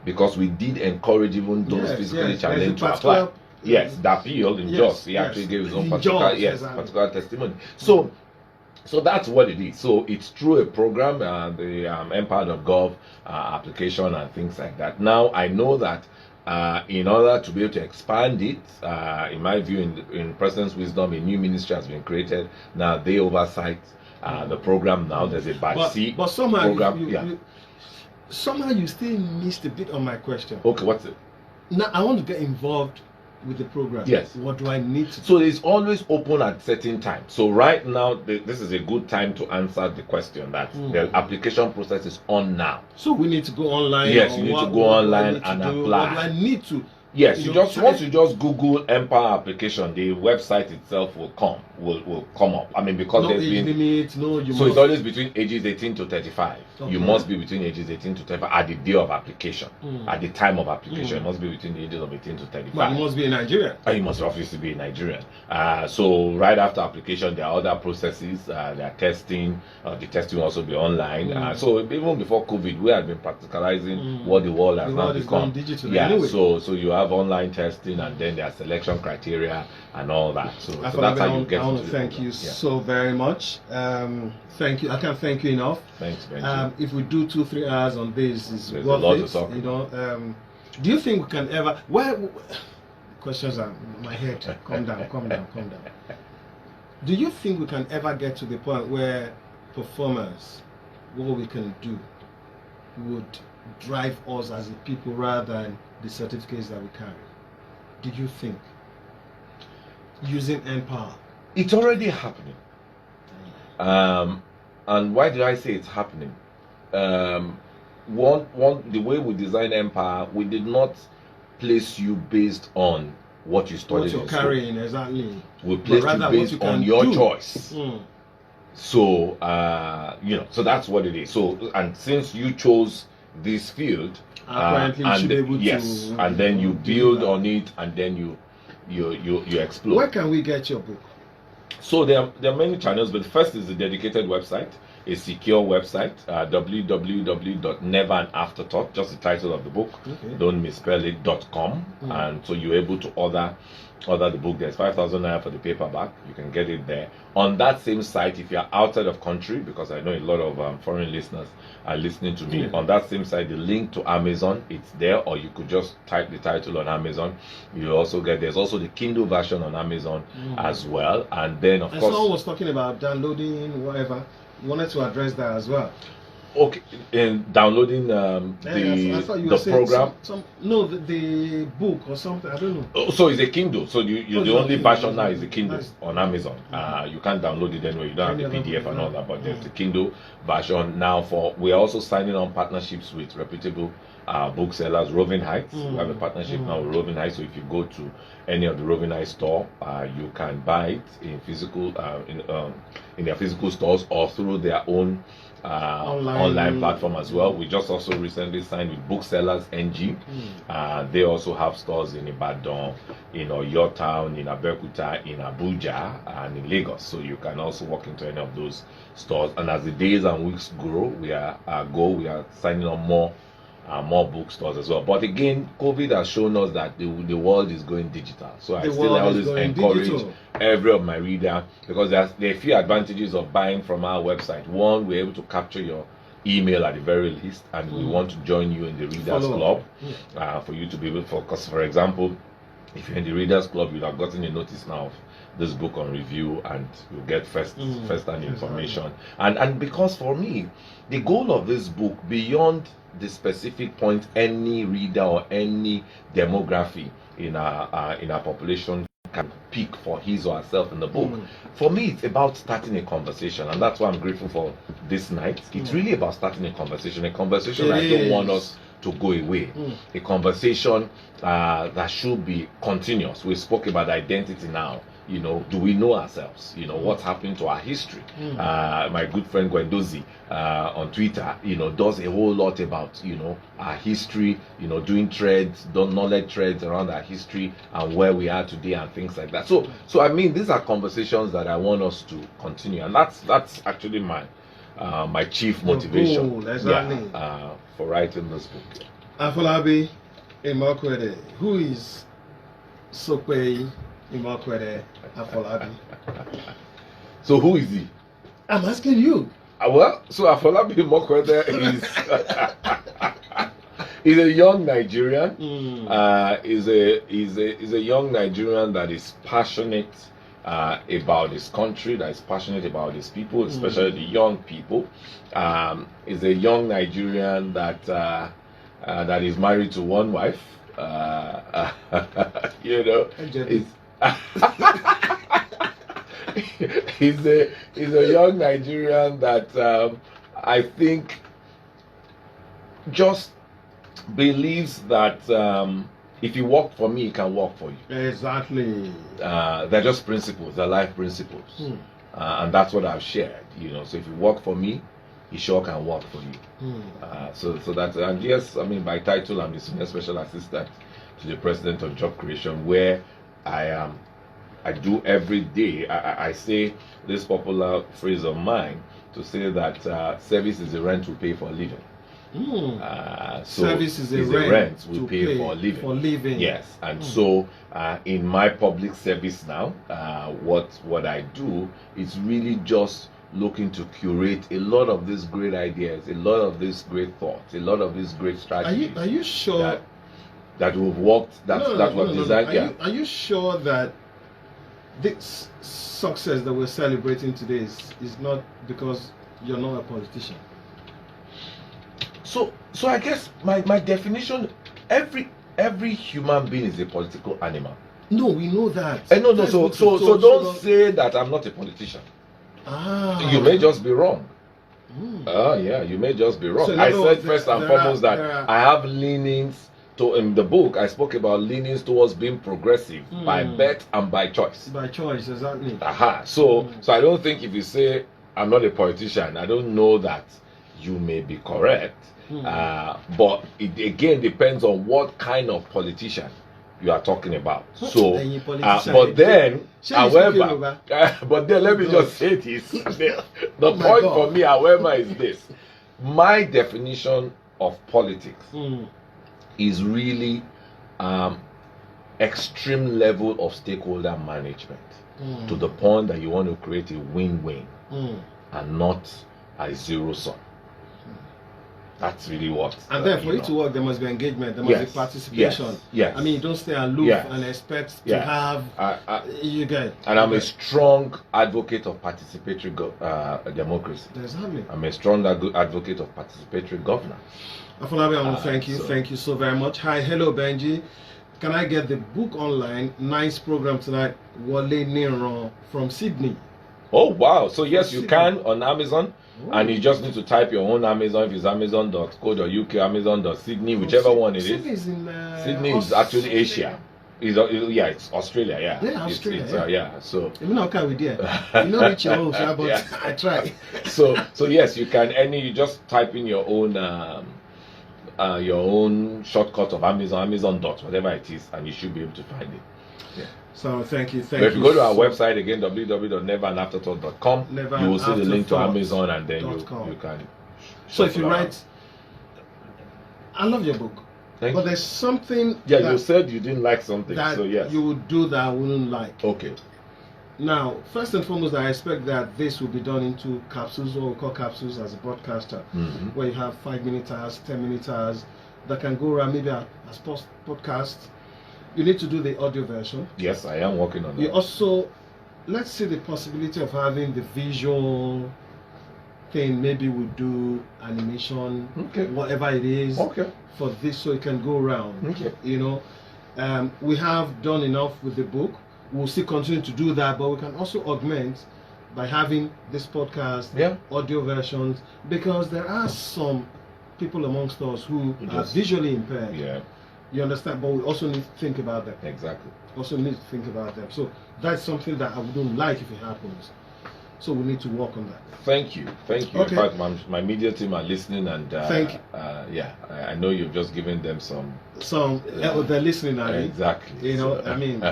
Because we did encourage even those physically challenged to apply. Yes, that appeal in Jos, he actually gave his own particular testimony. So that's what it is. So it's through a program, the Empower.gov application and things like that. Now I know that In order to be able to expand it, in my view, in President's wisdom, a new ministry has been created. Now they oversight the program. Now there's a batch C but somehow program. Somehow you still missed a bit on my question. Okay, what's it? Now I want to get involved with the program. Yes. What do I need to do? So it's always open at certain times. So right now, this is a good time to answer the question that the application process is on now. So we need to go online. Yes, you need to go online and apply. What do I need to? Yes, once you just Google Empower application, the website itself will come up. I mean, because no there's age been limit, so it's always between ages 18 to 35. Okay. You must be between ages 18 to 35 at the day of application. At the time of application, it must be between the ages of 18 to 35. But you must be a Nigerian. You must obviously be a Nigerian. So right after application, there are other processes. There are testing. The testing will also be online. So even before COVID, we had been practicalizing what the world has now become. Digital. Yeah. Anyway. So you have online testing, and then there are selection criteria and all that. So that's how you get. I want to thank you so very much. Thank you. I can't thank you enough. Thanks, Benji. If we do 2-3 hours on this, it's There's worth a lot it. to talk You know. Do you think we can ever? Questions are in my head. Calm down. Do you think we can ever get to the point where performers, what we can do, would drive us as a people rather than the certificates that we carry? Do you think using Empower? It's already happening. And why did I say it's happening? The way we design Empower, we did not place you based on what you studied. What you're carrying, exactly. We placed you based on your choice. So so that's what it is. So, and since you chose this field, apparently you should be able yes, to, and then you build on it, and then you explore. Where can we get your book? So there are many channels, but the first is a dedicated website, a secure website, www.neverandafterthought, just the title of the book, don't misspell it, .com. And so you're able to order the book. There's 5,000 naira for the paperback. You can get it there. On that same site, if you're outside of country, because I know a lot of foreign listeners are listening to me, on that same site, the link to Amazon, it's there, or you could just type the title on Amazon. You also there's also the Kindle version on Amazon as well. And then, of course, someone was talking about downloading whatever. You wanted to address that as well. Okay, in downloading I thought you were the program. The book or something. I don't know. Oh, so it's a Kindle. So the only version now is the Kindle on Amazon. You can't download it anywhere. You don't have the PDF and all that. But there's the Kindle version now. We're also signing on partnerships with reputable booksellers. Roving Heights. We have a partnership now with Roving Heights. So if you go to any of the Roving Heights store, you can buy it in physical in their physical stores or through their own online platform as well. We just also recently signed with Booksellers NG. They also have stores in Ibadan, in Oyo Town, in Abeokuta, in Abuja, and in Lagos. So you can also walk into any of those stores. And as the days and weeks grow, we are signing on more bookstores as well. But again, COVID has shown us that the world is going digital. So I still always encourage every of my reader, because there are a few advantages of buying from our website. One, we're able to capture your email at the very least, and we want to join you in the Readers Club for you to be able to focus. For example, if you're in the Readers Club, you'd have gotten a notice now of this book on review, and you'll get first-hand information. And because for me, the goal of this book, beyond the specific point any reader or any demography in our population can pick for his or herself in the book, for me it's about starting a conversation, and that's why I'm grateful for this night. It's really about starting a conversation I don't want us to go away. A conversation that should be continuous. We spoke about identity now. Do we know ourselves? What's happening to our history? My good friend Gwendozi on Twitter, does a whole lot about, our history, doing knowledge threads around our history and where we are today and things like that. So I mean, these are conversations that I want us to continue, and that's actually my chief motivation for writing this book. Afolabi Imoukhuede, who is Sokwe Imoukhuede Afolabi? So who is he? I'm asking you. Well, so Afolabi Imoukhuede He's a young Nigerian. Mm. Is a young Nigerian that is passionate about his country, that is passionate about his people, especially the young people. Is a young Nigerian that that is married to one wife. You know, is he's a young Nigerian that I think just believes that if you work for me, it can work for you. Exactly. They're just principles, they're life principles, and that's what I've shared. You know, so if you work for me, it sure can work for you. So that's, and yes, I mean, by title, I'm the senior special assistant to the president on job creation, where I do every day. I say this popular phrase of mine to say that service is the rent we pay for a living. So service is a rent we to pay for a living. For living. Yes, and so in my public service now, what I do is really just looking to curate a lot of these great ideas, a lot of these great thoughts, a lot of these great strategies. Are you sure that we've worked, that we've designed? Are you sure that this success that we're celebrating today is not because you're not a politician? So I guess my definition, every human being is a political animal. No, we know that. No. So don't say that I'm not a politician. You may just be wrong. Yeah, you may just be wrong. So I said first and foremost that I have leanings to, in the book I spoke about leanings towards being progressive by birth and by choice. By choice, exactly. So I don't think if you say I'm not a politician, I don't know that you may be correct. But it again depends on what kind of politician you are talking about. So, but then, however, but then let me just say this. The point for me, however, is this: my definition of politics is really extreme level of stakeholder management to the point that you want to create a win-win and not a zero sum. That's really what. And then for it to work, there must be engagement, there must be participation. Yes. I mean, you don't stay aloof and expect to have. You get. And I'm a strong advocate of participatory democracy. Exactly. I'm a strong advocate of participatory governance. Afolabi, I want to thank you. Thank you so very much. Hi, hello, Benji. Can I get the book online? Nice program tonight. Wale Niran from Sydney. Oh wow! So yes, you can on Amazon. And you just need to type your own Amazon, if it's amazon.co.uk, amazon.sydney, whichever one it is. Sydney is actually Asia. It's Australia, yeah. Yeah, Australia. So you know, okay, we did. You know, reach your home, but I try. So yes, you can. You just type in your own shortcut of Amazon dot whatever it is, and you should be able to find it. Yeah. So thank you. But if you go to our website again, www.neverandafterthought.com, you will see the link to Amazon, and then you can. So if you write, I love your book, but there's something. Yeah, you said you didn't like something, so yes, you would do that I wouldn't like. Okay. Now, first and foremost, I expect that this will be done into capsules, or we call capsules as a broadcaster, where you have 5-minute hours, 10-minute hours that can go around maybe as podcasts. You need to do the audio version. Yes, I am working on that. You also, let's see the possibility of having the visual thing. Maybe we do animation, whatever it is, for this, so it can go around. You know, we have done enough with the book. We'll still continue to do that, but we can also augment by having this podcast, audio versions, because there are some people amongst us who are visually impaired. Yeah. You understand? But we also need to think about them. Exactly. Also need to think about them. So that's something that I wouldn't like if it happens. So we need to work on that. Thank you. Okay. In fact, my media team are listening, and thank you. I know you've just given them some. They're listening. Exactly. You know, I mean,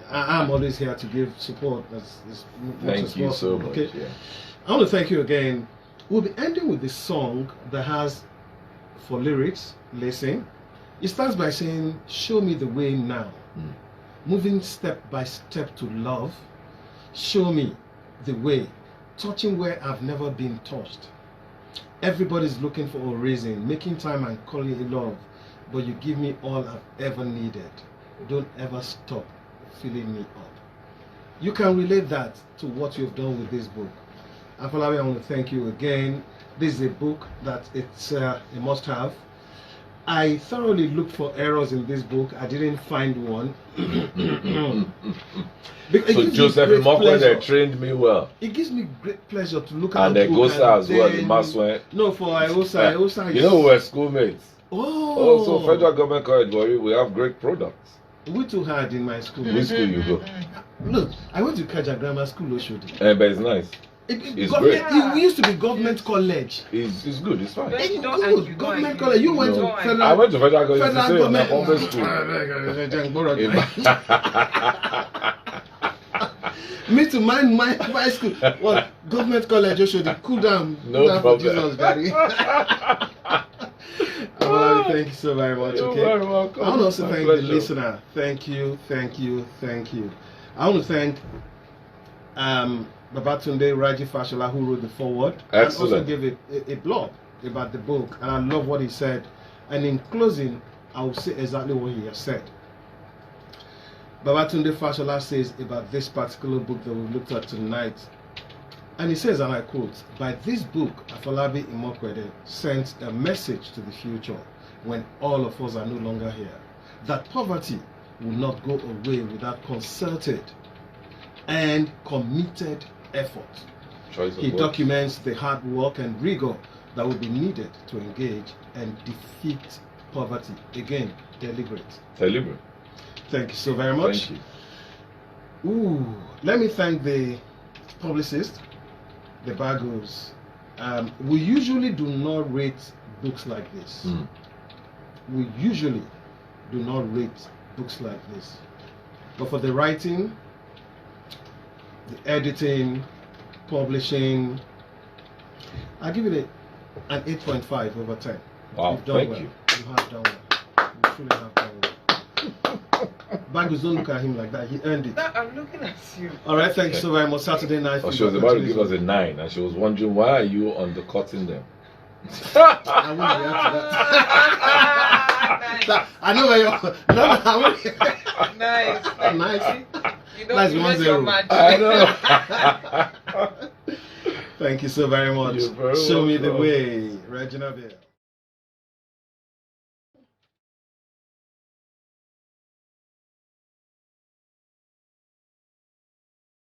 I'm always here to give support. Thank you so much. Okay. Yeah. I want to thank you again. We'll be ending with this song that has, for lyrics, listen. It starts by saying, "Show me the way now, moving step by step to love. Show me the way, touching where I've never been touched. Everybody's looking for a reason, making time and calling it love. but you give me all I've ever needed. Don't ever stop filling me up. You can relate that to what you've done with this book. Afolabi, I want to thank you again. This is a book that it's a must-have. I thoroughly looked for errors in this book. I didn't find one. So Joseph Imoukhuede trained me well. It gives me great pleasure to look at And the the book Gosa as well, the then- Maswen. No, for Iosa. Iosa You know, we were schoolmates. Oh, Also, Federal Government College, Warri, we have great products. we too hard in my school. Which school you go? Look, I went to Kaja Grammar School, Oshodi. But it's nice. It's great. It used to be government college. It's good, it's fine. But you It's don't good. argue, Government don't college. You argue. went to Don't argue. I went to Federal College to federal say in my government. school. Me to my school. Well, government college, Oshodi. Cool down. No Cool down for problem. Jesus, Daddy. Well, thank you so very much. You're Okay. very welcome. I want to also My thank pleasure. the listener. Thank you, thank you, thank you. I want to thank Babatunde Raji Fashola, who wrote the foreword and also Excellent. gave a blog about the book, and I love what he said. And in closing, I will say exactly what he has said. Babatunde Fashola says about this particular book that we looked at tonight, and he says, and I quote, "By this book, Afolabi Imoukhuede sent a message to the future when all of us are no longer here, that poverty will not go away without concerted and committed effort." Choice of He words. documents the hard work and rigor that will be needed to engage and defeat poverty. Again, deliberate. Deliberate. Thank you so very much. Thank you. Ooh, let me thank the publicist, the Bagos. We usually do not rate books like this. Mm. We usually do not rate books like this. But for the writing, the editing, publishing, I give it an 8.5 over 10. Wow, You've done thank well. you. You have done well. You truly have done well. Bagos, don't look at him like that. He earned it. No, I'm looking at you. All right, thank you so very much. Saturday night. Oh, she was about to give us a 9, and she was wondering why are you undercutting them. I wouldn't react to that. I know where you're. No, I wouldn't. Nice. Nice. You don't Nice, you 1-0. mess your match. I know. Thank you so very much. You're very Show me the welcome. way, Regina Bear.